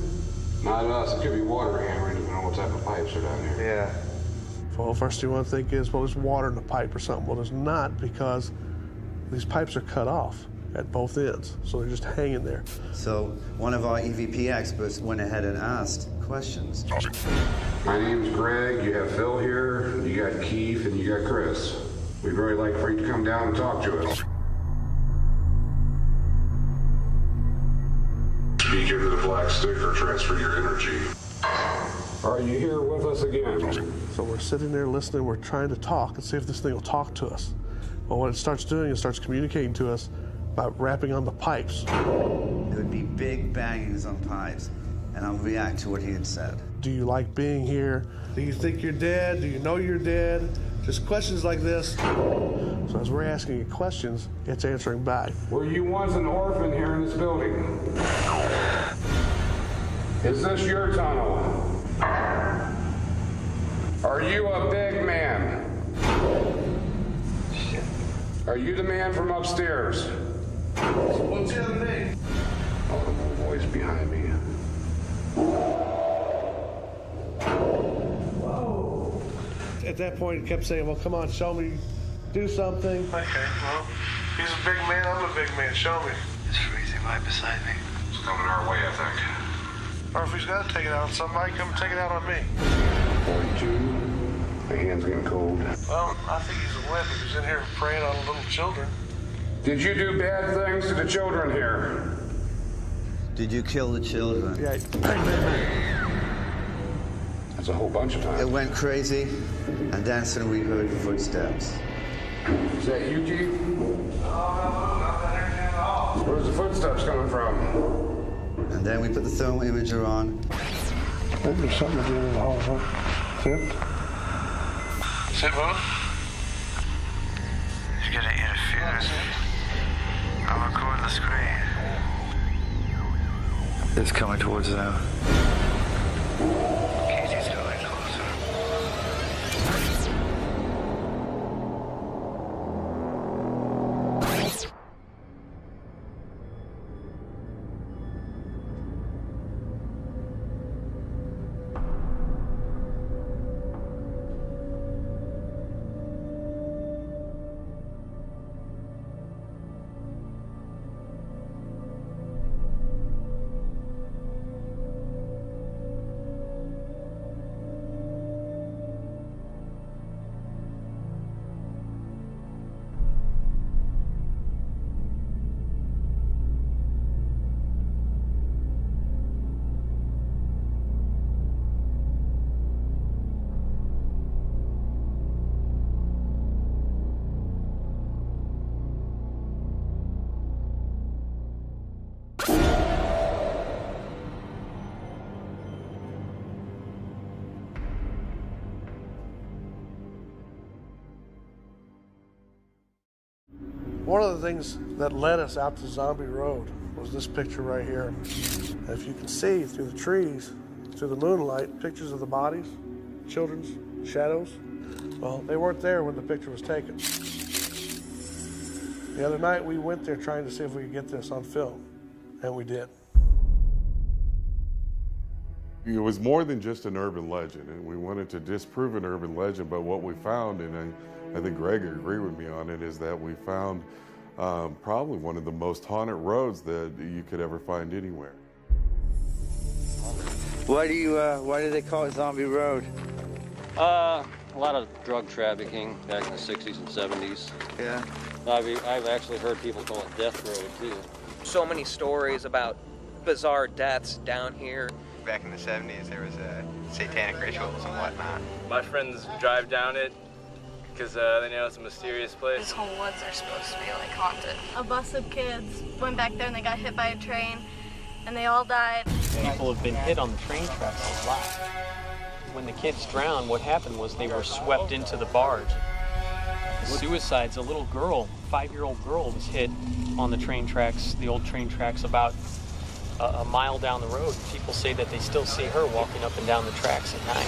S15: Not us. It could be water hammering, depending on what type of pipes are down here.
S24: Yeah.
S18: Well, first thing you want to think is, well, there's water in the pipe or something. Well, there's not, because these pipes are cut off at both ends, so they're just hanging there.
S24: So one of our EVP experts went ahead and asked questions.
S15: My name's Greg. You have Phil here. You got Keith, and you got Chris. We'd really like for you to come down and talk to us. Speak into the black stick or transfer your energy. Are you here with us again?
S18: So we're sitting there listening, we're trying to talk and see if this thing will talk to us. Well, what it starts doing, it starts communicating to us by rapping on the pipes.
S24: There would be big bangings on pipes, and I'll react to what he had said.
S18: Do you like being here? Do you think you're dead? Do you know you're dead? Just questions like this. So as we're asking it questions, it's answering back.
S15: Were you once an orphan here in this building? Is this your tunnel? Are you a big man? Are you the man from upstairs?
S18: What's your name?
S15: Oh, the voice behind me.
S18: Whoa. At that point, he kept saying, well, come on, show me, do something.
S7: Okay, well, he's a big man, I'm a big man, show me.
S24: It's freezing right beside me.
S15: It's coming our way, I think.
S7: Or if he's got to take it out on somebody, come take it out on me.
S15: 42. My hand's getting cold.
S7: Well, I think he's a wimp if he's in here preying on little children.
S15: Did you do bad things to the children here?
S24: Did you kill the children?
S18: Yeah,
S15: That's a whole bunch of times.
S24: It went crazy, and then suddenly we heard footsteps.
S15: Is that you, Keith? Where's the footsteps coming from?
S24: And then we put the thermal imager on.
S18: Maybe there's something at the end of the hall, huh? Sit.
S7: Sit, what?
S24: You're gonna interfere. I'll record the screen. It's coming towards them. Casey's going closer.
S18: One of the things that led us out to Zombie Road was this picture right here. And if you can see through the trees, through the moonlight, pictures of the bodies, children's shadows, well, they weren't there when the picture was taken. The other night we went there trying to see if we could get this on film, and we did.
S15: It was more than just an urban legend, and we wanted to disprove an urban legend, but what we found, and I think Greg would agree with me on it, is that we found probably one of the most haunted roads that you could ever find anywhere.
S24: Why do they call it Zombie Road?
S12: A lot of drug trafficking back in the 60s and 70s.
S24: Yeah.
S12: I've actually heard people call it Death Road, too.
S13: So many stories about bizarre deaths down here.
S14: Back in the 70s, there was satanic rituals and whatnot.
S17: My friends drive down it because they know it's a mysterious place.
S10: These whole woods are supposed to be like haunted. A bus of kids went back there and they got hit by a train and they all died.
S22: People have been hit on the train tracks a lot. When the kids drowned, what happened was they were swept into the barge. Suicides, a little girl, 5-year-old girl was hit on the train tracks, the old train tracks about a mile down the road. People say that they still see her walking up and down the tracks at night.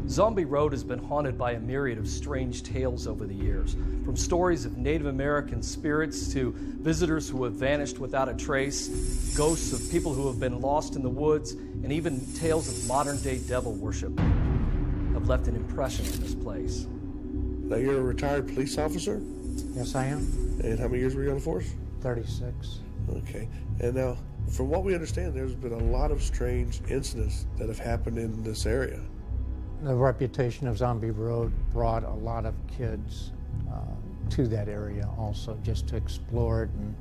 S26: Zombie Road has been haunted by a myriad of strange tales over the years, from stories of Native American spirits to visitors who have vanished without a trace, ghosts of people who have been lost in the woods, and even tales of modern-day devil worship have left an impression on this place.
S18: Now, you're a retired police officer?
S27: Yes, I am.
S18: And how many years were you on the force?
S27: 36.
S18: Okay. And now, from what we understand, there's been a lot of strange incidents that have happened in this area.
S27: The reputation of Zombie Road brought a lot of kids to that area also, just to explore it and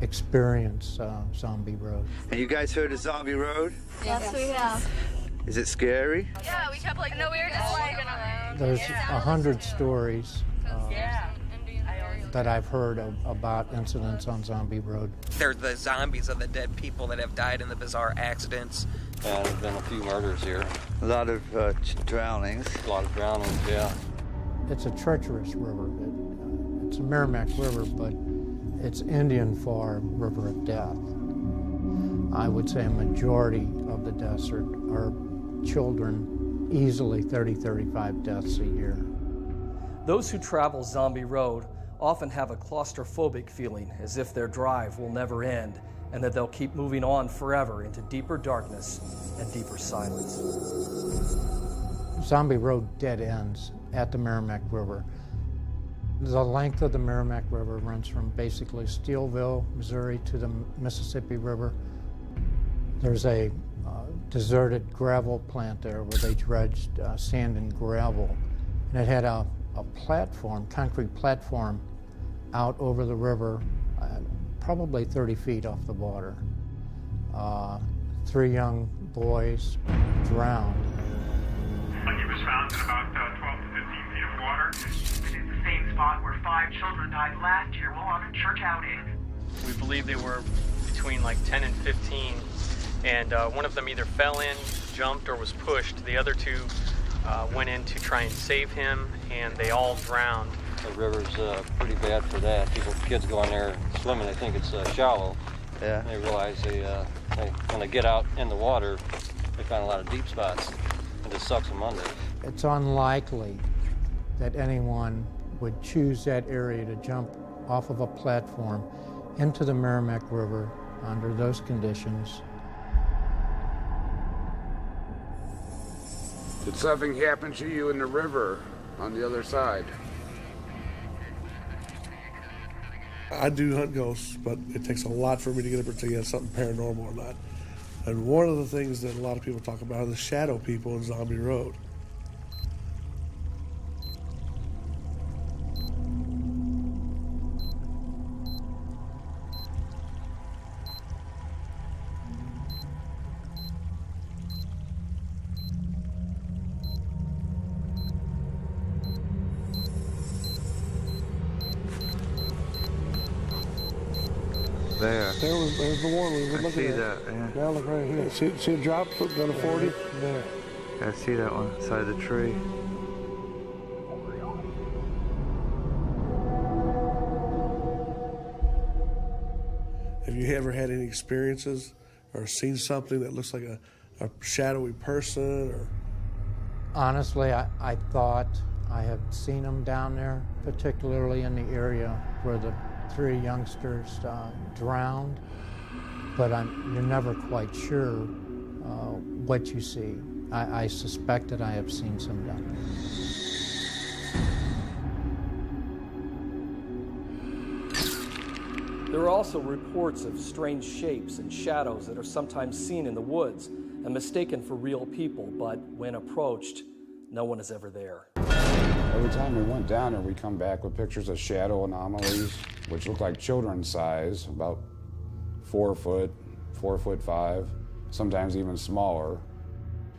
S27: experience Zombie Road.
S24: And you guys heard of Zombie Road?
S10: Yes, we have.
S24: Is it scary?
S10: Yeah, we kept like, no, we were just walking around.
S27: There's 100 stories that I've heard about incidents on Zombie Road.
S13: They're the zombies of the dead people that have died in the bizarre accidents.
S12: And there's been a few murders here.
S24: A lot of drownings.
S12: A lot of drownings, yeah.
S27: It's a treacherous river. It's a Merrimack River, but it's Indian for River of Death. I would say a majority of the deaths are children, easily 30, 35 deaths a year.
S26: Those who travel Zombie Road often have a claustrophobic feeling, as if their drive will never end and that they'll keep moving on forever into deeper darkness and deeper silence.
S27: Zombie Road dead ends at the Merrimack River. The length of the Merrimack River runs from basically Steelville, Missouri to the Mississippi River. There's a deserted gravel plant there where they dredged sand and gravel. And it had a platform, concrete platform, out over the river, probably 30 feet off the water. 3 young boys drowned.
S28: He was found in about 12 to 15 feet of water.
S9: It's the same spot where 5 children died last year while on a church outing.
S22: We believe they were between like 10 and 15, and one of them either fell in, jumped, or was pushed. The other 2 went in to try and save him, and they all drowned.
S12: The river's pretty bad for that. Kids go in there swimming, they think it's shallow.
S24: Yeah.
S12: They realize when they get out in the water, they find a lot of deep spots. It just sucks them under.
S27: It's unlikely that anyone would choose that area to jump off of a platform into the Merrimack River under those conditions.
S11: Did something happen to you in the river on the other side?
S18: I do hunt ghosts, but it takes a lot for me to get up and tell you it's something paranormal or not. And one of the things that a lot of people talk about are the shadow people in Zombie Road.
S21: There.
S18: There's the one we were
S21: I
S18: looking
S21: see
S18: at.
S21: that, yeah.
S18: Now look right here. See a drop going to 40? There.
S21: I see that one inside the tree.
S18: Have you ever had any experiences or seen something that looks like a shadowy person? Or
S27: Honestly, I thought I had seen them down there, particularly in the area where the 3 youngsters drowned, but you're never quite sure what you see. I suspect that I have seen some down there.
S26: There are also reports of strange shapes and shadows that are sometimes seen in the woods and mistaken for real people, but when approached, no one is ever there.
S11: Every time we went down there, we come back with pictures of shadow anomalies, which look like children's size, about 4 foot, 4'5", sometimes even smaller.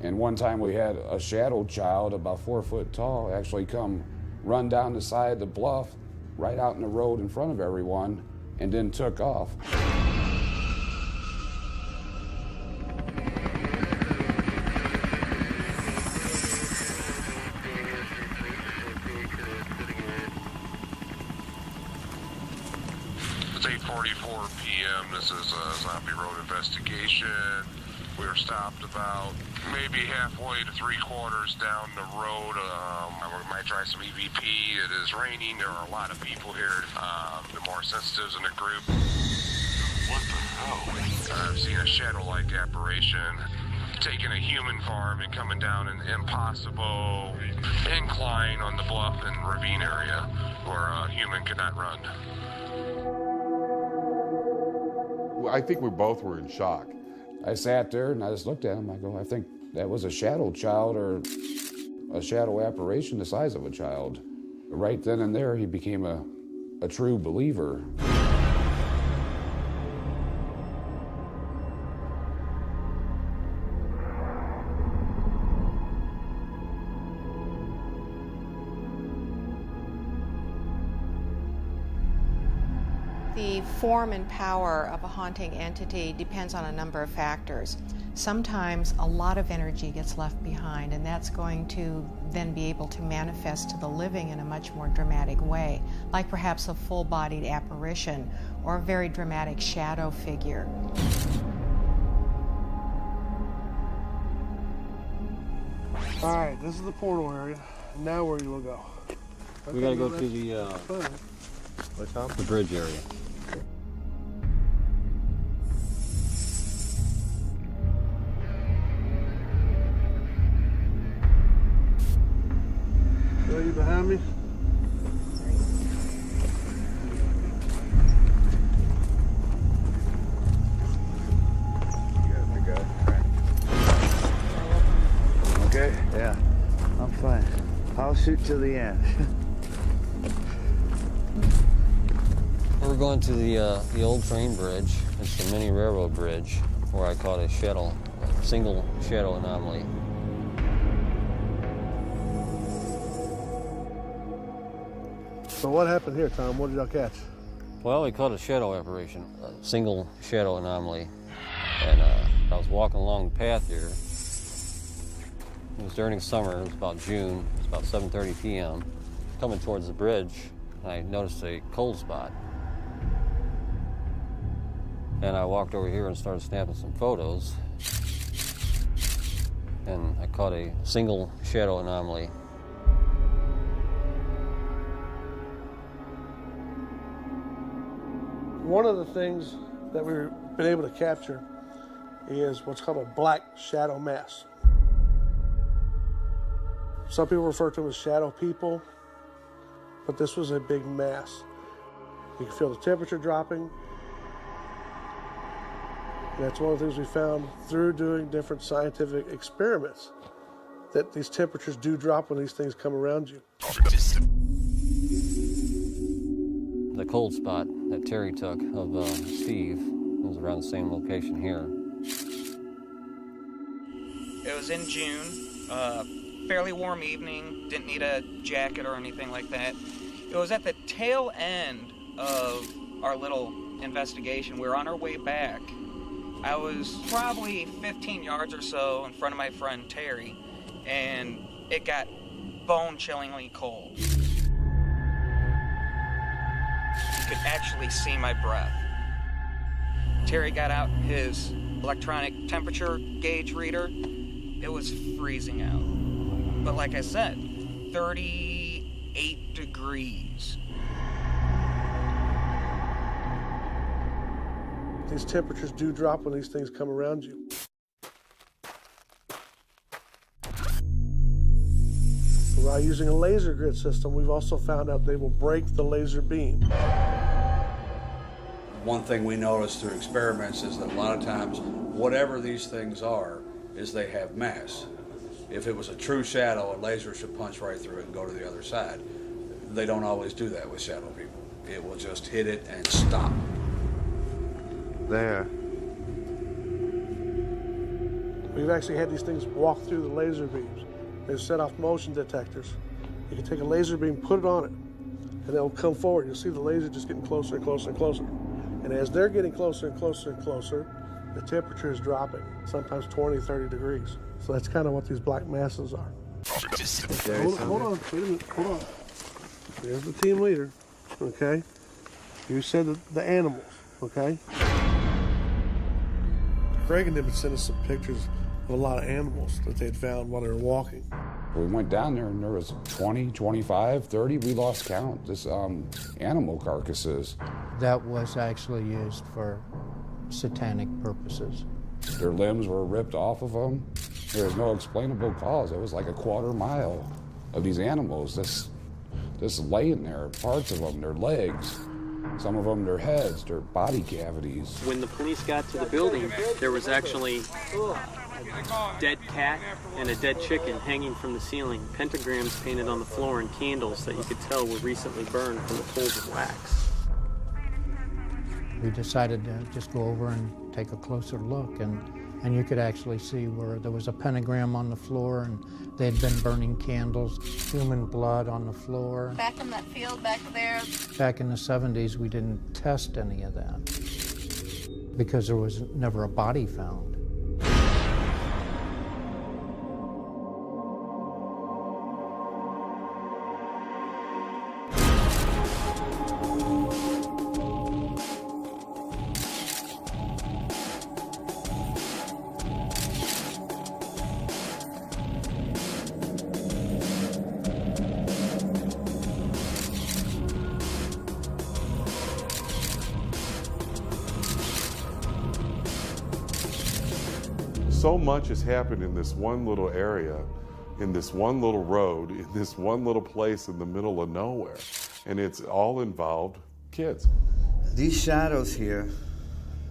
S11: And one time we had a shadow child about 4 foot tall actually come run down the side of the bluff, right out in the road in front of everyone, and then took off.
S1: It's 8:44 p.m. This is a Zombie Road investigation. We were stopped about maybe halfway to 3/4 down the road. We might try some EVP. It is raining. There are a lot of people here. The more sensitives in the group. What the hell? I've seen a shadow-like apparition taking a human form and coming down an impossible incline on the bluff and ravine area where a human could not run.
S15: I think we both were in shock.
S11: I sat there and I just looked at him. I go, I think that was a shadow child or a shadow apparition the size of a child. Right then and there, he became a true believer.
S2: The form and power of a haunting entity depends on a number of factors. Sometimes a lot of energy gets left behind, and that's going to then be able to manifest to the living in a much more dramatic way, like perhaps a full-bodied apparition or a very dramatic shadow figure.
S18: all right, this is the portal area. Now where you will go?
S12: We gotta go to the
S18: What's up?
S12: the bridge area.
S18: Are you behind me?
S21: Okay? Yeah, I'm fine. I'll shoot till the end.
S12: We're going to the old train bridge. It's the mini railroad bridge where I caught a single shadow anomaly.
S18: So what happened here, Tom? What did y'all catch?
S12: Well, we caught a shadow apparition, a single shadow anomaly. And I was walking along the path here. It was during summer, it was about June, it was about 7:30 p.m. Coming towards the bridge, I noticed a cold spot. And I walked over here and started snapping some photos. And I caught a single shadow anomaly.
S18: One of the things that we've been able to capture is what's called a black shadow mass. Some people refer to them as shadow people, but this was a big mass. You can feel the temperature dropping. And that's one of the things we found through doing different scientific experiments, that these temperatures do drop when these things come around you.
S12: The cold spot that Terry took of Steve was around the same location here.
S13: It was in June, fairly warm evening, didn't need a jacket or anything like that. It was at the tail end of our little investigation. We were on our way back. I was probably 15 yards or so in front of my friend Terry, and it got bone-chillingly cold. You could actually see my breath. Terry got out his electronic temperature gauge reader. It was freezing out. But like I said, 38 degrees.
S18: These temperatures do drop when these things come around you. While using a laser grid system, we've also found out they will break the laser beam.
S4: One thing we noticed through experiments is that a lot of times, whatever these things are, is they have mass. If it was a true shadow, a laser should punch right through it and go to the other side. They don't always do that with shadow people. It will just hit it and stop.
S21: There.
S18: We've actually had these things walk through the laser beams. They've set off motion detectors. You can take a laser beam, put it on it, and they'll come forward. You'll see the laser just getting closer and closer and closer. And as they're getting closer and closer and closer, the temperature is dropping, sometimes 20, 30 degrees. So that's kind of what these black masses are. Hold on, wait a minute, hold on. There's the team leader, okay? You said the animals, okay? Greg and them had sent us some pictures of a lot of animals that they'd found while they were walking.
S11: We went down there and there was 20, 25, 30, we lost count, this animal carcasses.
S27: That was actually used for satanic purposes.
S11: Their limbs were ripped off of them. There was no explainable cause. It was like a quarter mile of these animals just laying there, parts of them, their legs, some of them their heads, their body cavities.
S22: When the police got to the building, there was actually a dead cat and a dead chicken hanging from the ceiling, pentagrams painted on the floor, and candles that you could tell were recently burned from the coals of wax.
S27: We decided to just go over and take a closer look, and you could actually see where there was a pentagram on the floor, and they had been burning candles, human blood on the floor.
S10: Back in that field back there.
S27: Back in the 70s, we didn't test any of that because there was never a body found.
S15: So much has happened in this one little area, in this one little road, in this one little place in the middle of nowhere. And it's all involved kids.
S21: These shadows here,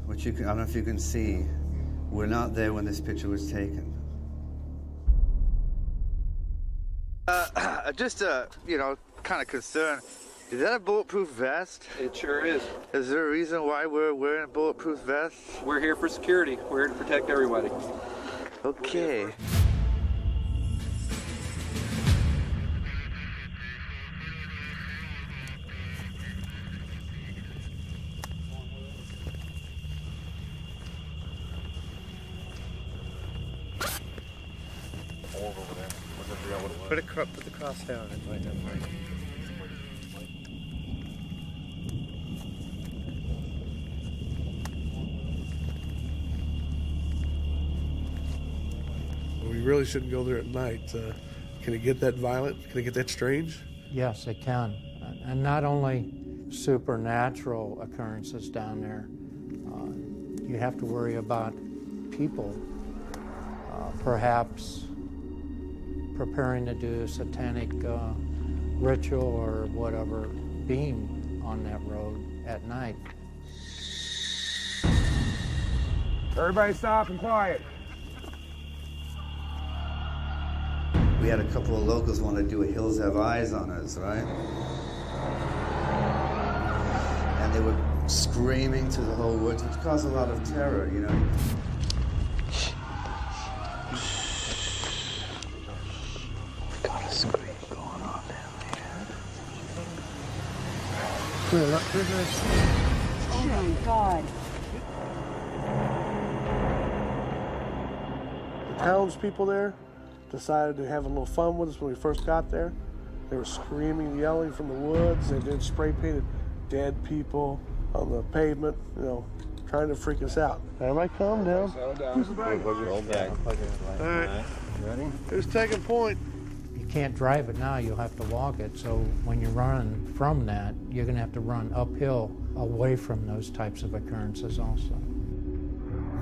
S21: which I don't know if you can see, were not there when this picture was taken. Just kind of concerned. Is that a bulletproof vest?
S22: It sure is.
S21: Is there a reason why we're wearing bulletproof vests?
S22: We're here for security. We're here to protect everybody.
S21: Okay. Put the cross down and find out.
S18: We really shouldn't go there at night. Can it get that violent? Can it get that strange?
S27: Yes, it can. And not only supernatural occurrences down there, you have to worry about people perhaps preparing to do a satanic ritual or whatever, being on that road at night.
S11: Everybody stop and quiet.
S21: We had a couple of locals want to do a Hills Have Eyes on us, right? And they were screaming to the whole woods, which caused a lot of terror, you know.
S18: Clear up, clear.
S5: my God.
S18: The townspeople there decided to have a little fun with us when we first got there. They were screaming and yelling from the woods. They did spray painted dead people on the pavement, you know, trying to freak us out. Everybody calm down.
S5: Settle down.
S12: Roll back.
S18: All right. Ready? Who's taking point?
S27: You can't drive it now, you'll have to walk it. So when you're running from that, you're going to have to run uphill away from those types of occurrences also.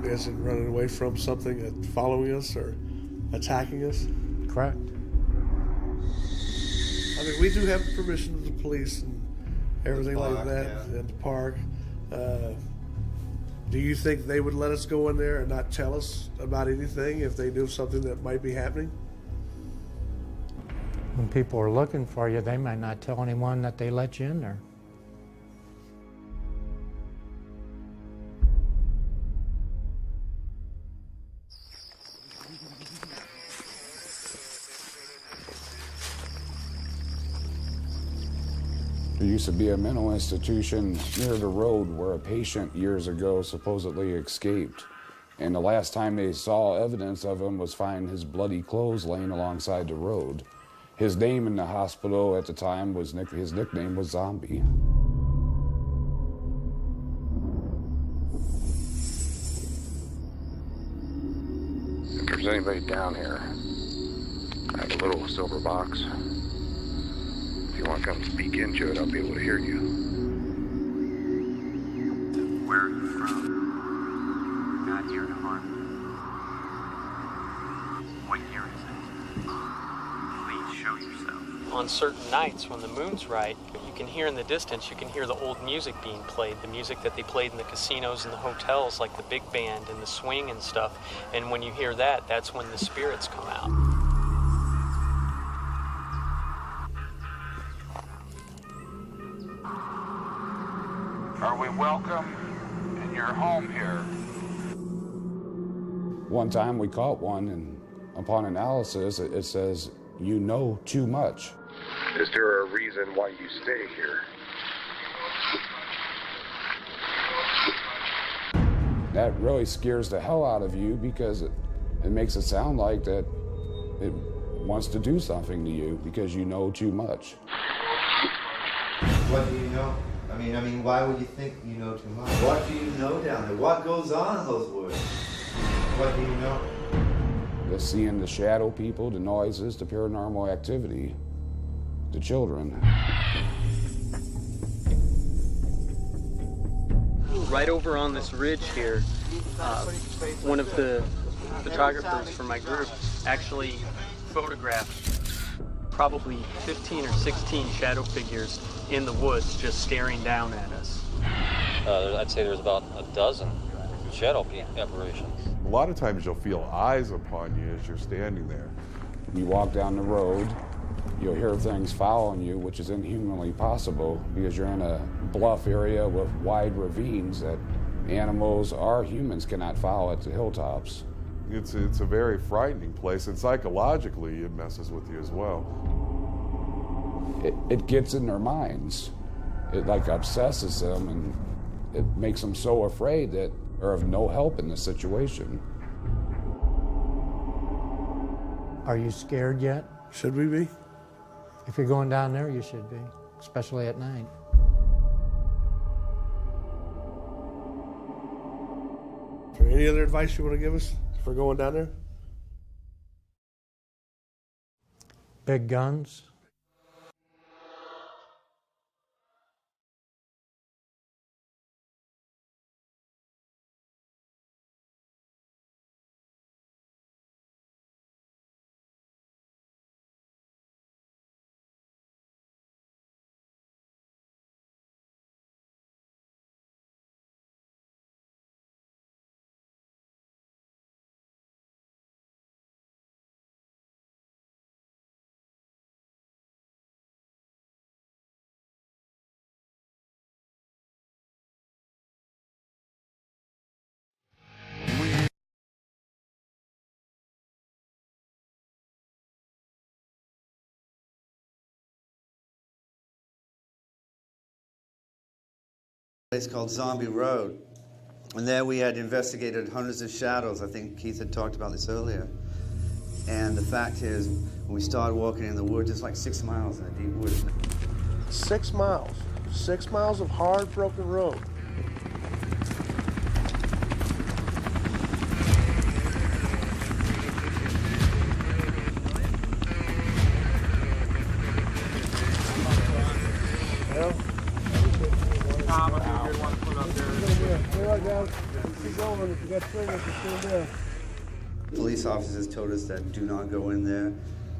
S18: Is it running away from something that's following us or attacking us?
S27: Correct.
S18: I mean, we do have permission of the police and everything like that at the park. Do you think they would let us go in there and not tell us about anything if they knew something that might be happening?
S27: When people are looking for you, they might not tell anyone that they let you in there.
S11: There used to be a mental institution near the road where a patient years ago supposedly escaped. And the last time they saw evidence of him was finding his bloody clothes laying alongside the road. His name in the hospital at the time was his nickname was Zombie.
S1: If there's anybody down here, I have a little silver box. If you want to come speak into it, I'll be able to hear you.
S6: Where are you from? We're not here to harm you. What year is it? Please show yourself.
S22: On certain nights when the moon's right, you can hear in the distance, you can hear the old music being played, the music that they played in the casinos and the hotels, like the big band and the swing and stuff. And when you hear that, that's when the spirits come out.
S8: Are we welcome in your home here?
S11: One time we caught one, and upon analysis, it says, "You know too much."
S1: Is there a reason why you stay here?
S11: That really scares the hell out of you because it makes it sound like that it wants to do something to you because you know too much.
S21: What do you know? I mean, why would you think you know too much? What do you know down there? What goes on in those woods? What do you know?
S11: The seeing the shadow people, the noises, the paranormal activity, the children.
S22: Right over on this ridge here, one of the photographers from my group actually photographed probably 15 or 16 shadow figures in the woods just staring down at us.
S12: I'd say there's about a dozen shadow apparitions.
S15: A lot of times you'll feel eyes upon you as you're standing there.
S11: You walk down the road, you'll hear things following you, which is inhumanly possible because you're in a bluff area with wide ravines that animals or humans cannot follow at the hilltops.
S15: It's a very frightening place, and psychologically it messes with you as well.
S11: It gets in their minds. It like obsesses them, and it makes them so afraid that they're of no help in the situation.
S27: Are you scared yet?
S18: Should we be?
S27: If you're going down there, you should be, especially at night.
S18: Is there any other advice you want to give us for going down there?
S27: Big guns.
S24: It's called Zombie Road. And there we had investigated hundreds of shadows. I think Keith had talked about this earlier. And the fact is, when we started walking in the woods, it's like 6 miles in the deep woods.
S18: 6 miles. 6 miles of hard, broken road.
S24: Police officers told us that do not go in there.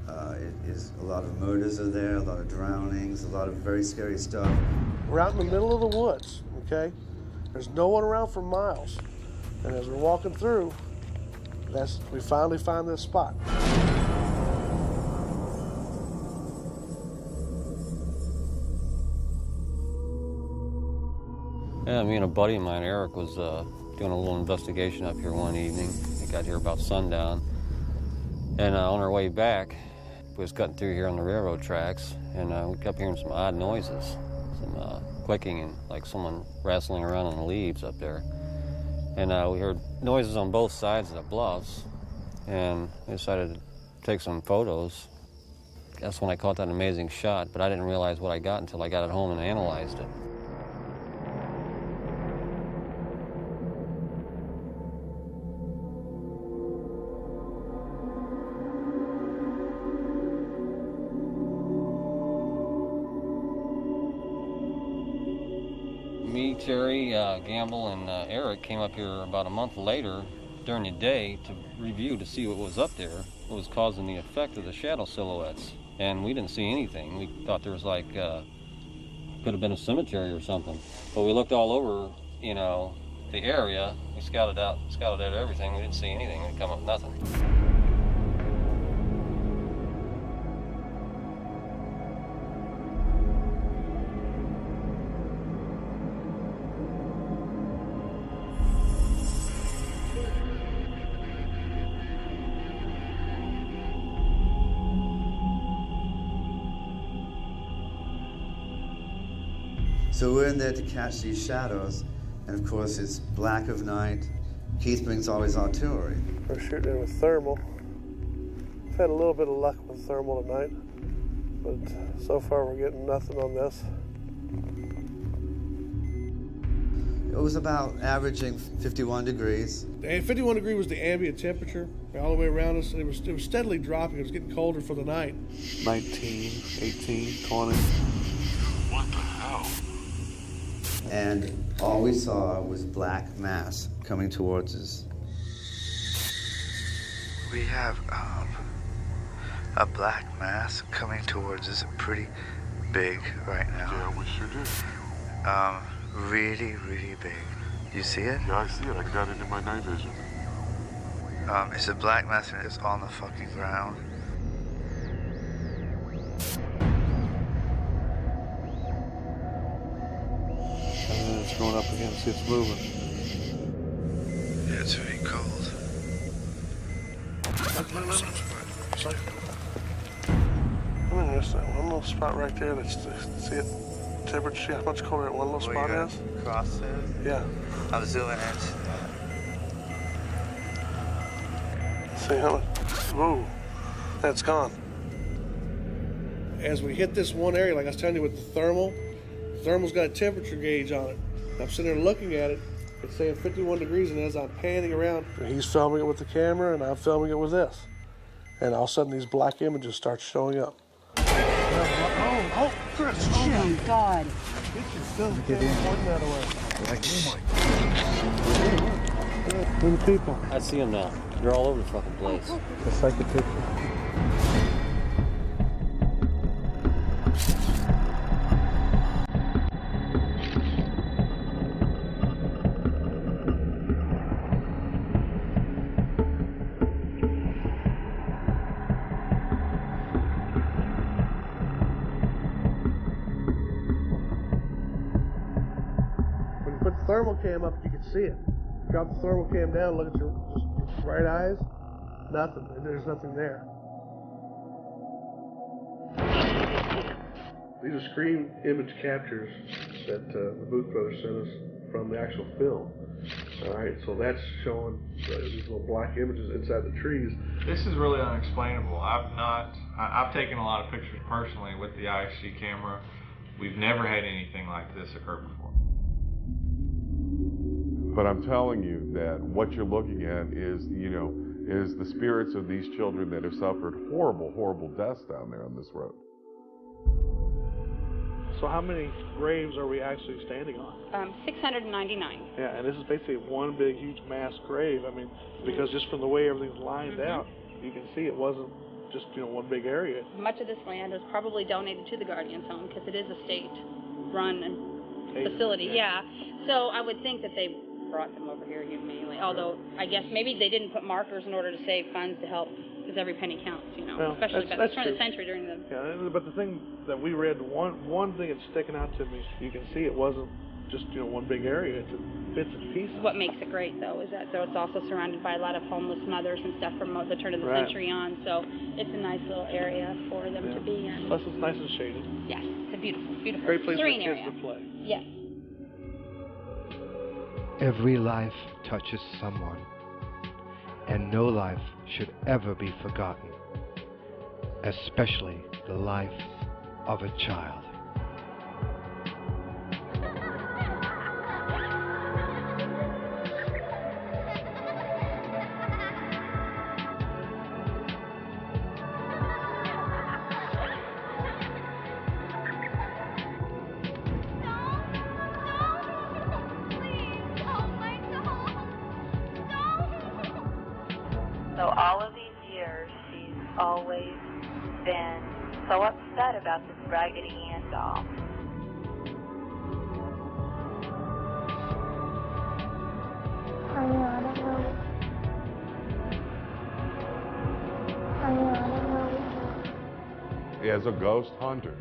S24: A lot of murders are there, a lot of drownings, a lot of very scary stuff.
S18: We're out in the middle of the woods, okay? There's no one around for miles. And as we're walking through, we finally find this spot.
S12: Yeah, me and a buddy of mine, Eric, was doing a little investigation up here one evening. We got here about sundown. And on our way back, we was cutting through here on the railroad tracks, and we kept hearing some odd noises, some clicking and like someone wrestling around on the leaves up there. And we heard noises on both sides of the bluffs, and we decided to take some photos. That's when I caught that amazing shot, but I didn't realize what I got until I got it home and analyzed it. Me, Terry, Gamble, and Eric came up here about a month later during the day to review to see what was up there, what was causing the effect of the shadow silhouettes. And we didn't see anything. We thought there was like, could have been a cemetery or something. But we looked all over, you know, the area. We scouted out everything. We didn't see anything. We come up with nothing.
S24: So we're in there to catch these shadows, and of course it's black of night. Keith brings all his artillery.
S18: We're shooting it with thermal. We've had a little bit of luck with thermal tonight, but so far we're getting nothing on this.
S24: It was about averaging 51 degrees.
S18: And 51 degree was the ambient temperature all the way around us. It was steadily dropping. It was getting colder for the night. 19, 18, 20.
S1: What the hell?
S24: And all we saw was black mass coming towards us.
S21: We have a black mass coming towards us, pretty big right now.
S15: Yeah, we sure do.
S21: Really, really big. You see it?
S15: Yeah, I see it. I got it in my night vision.
S21: It's a black mass and it's on the fucking ground.
S18: And then it's going up again. See, it's moving.
S21: Yeah, it's very cold.
S18: Come in here, so one little spot right there. See it? Temperature. See how much colder that one little spot is?
S21: Cross there?
S18: Yeah.
S21: I'm zooming in.
S18: See how much? Whoa, that's gone. As we hit this one area, like I was telling you with the thermal's got a temperature gauge on it. I'm sitting there looking at it. It's saying 51 degrees, and as I'm panning around, he's filming it with the camera, and I'm filming it with this. And all of a sudden, these black images start showing up. Oh, Chris!
S3: Oh my God!
S18: Get in. That away. Who are the people?
S12: I see them now. They're all over the fucking place.
S18: It's like a picture. Thermal cam up, you can see it. Drop the thermal cam down, look at your right eyes, nothing. There's nothing there. These are screen image captures that the Booth Brothers sent us from the actual film. All right, so that's showing these little black images inside the trees.
S3: This is really unexplainable. I've taken a lot of pictures personally with the IHC camera. We've never had anything like this occur before.
S15: But I'm telling you that what you're looking at is, is the spirits of these children that have suffered horrible, horrible deaths down there on this road.
S18: So how many graves are we actually standing on?
S5: 699.
S18: Yeah, and this is basically one big, huge mass grave. I mean, because just from the way everything's lined out, you can see it wasn't just, one big area.
S5: Much of this land was probably donated to the Guardian's Home because it is a state-run facility. Yeah. So I would think that they brought them over here humanely. Although I guess maybe they didn't put markers in order to save funds to help, because every penny counts,
S18: Well,
S5: especially at the turn of
S18: true.
S5: the century during the.
S18: Yeah, but the thing that we read, one thing that's sticking out to me, you can see it wasn't just one big area. It's bits and pieces.
S5: What makes it great, though, is that it's also surrounded by a lot of homeless mothers and stuff from the turn of the century on. So it's a nice little area for them to be in.
S18: Plus, it's nice and shaded.
S5: Yes, it's a beautiful, beautiful,
S18: Great place
S5: serene
S18: for kids
S5: area.
S18: to play.
S5: Yes.
S7: Every life touches someone, and no life should ever be forgotten, especially the life of a child.
S16: So all of these years, she's always been so upset about this Raggedy Ann doll.
S15: As a ghost hunter,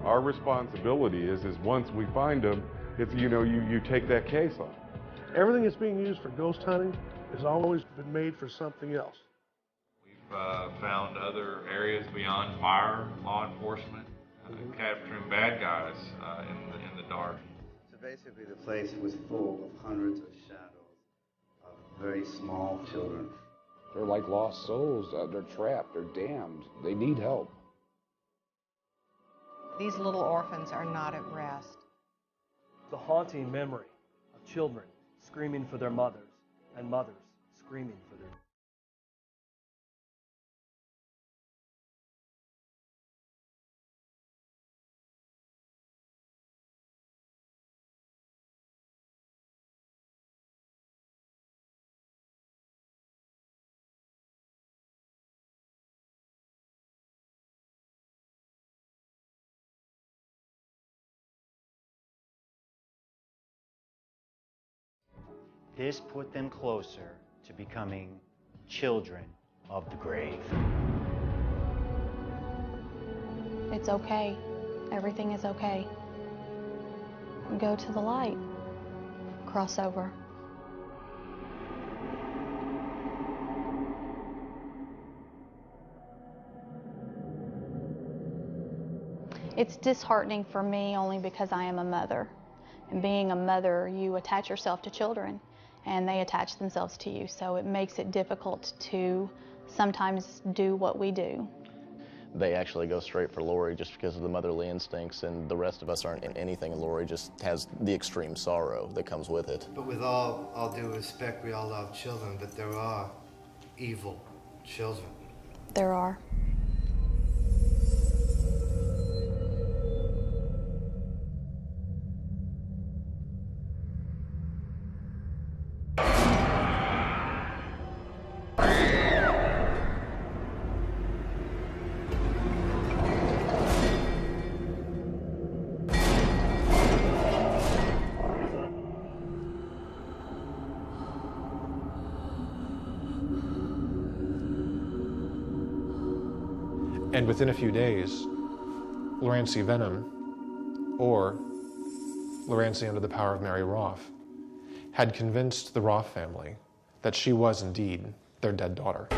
S15: our responsibility is once we find them, it's, you take that case on.
S18: Everything that's being used for ghost hunting has always been made for something else.
S3: We've found other areas beyond fire, law enforcement, capturing bad guys in the dark.
S24: So basically the place was full of hundreds of shadows of very small children.
S11: They're like lost souls. They're trapped. They're damned. They need help.
S2: These little orphans are not at rest.
S26: The haunting memory of children screaming for their mothers and mothers screaming for their.
S19: This put them closer to becoming children of the grave.
S10: It's okay. Everything is okay. Go to the light. Cross over. It's disheartening for me only because I am a mother. And being a mother, you attach yourself to children, and they attach themselves to you. So it makes it difficult to sometimes do what we do.
S20: They actually go straight for Lori just because of the motherly instincts, and the rest of us aren't in anything. Lori just has the extreme sorrow that comes with it.
S24: But with all due respect, we all love children, but there are evil children.
S10: There are.
S23: And within a few days, Lorancy Venom, or Lorancy under the power of Mary Roth, had convinced the Roth family that she was indeed their dead daughter.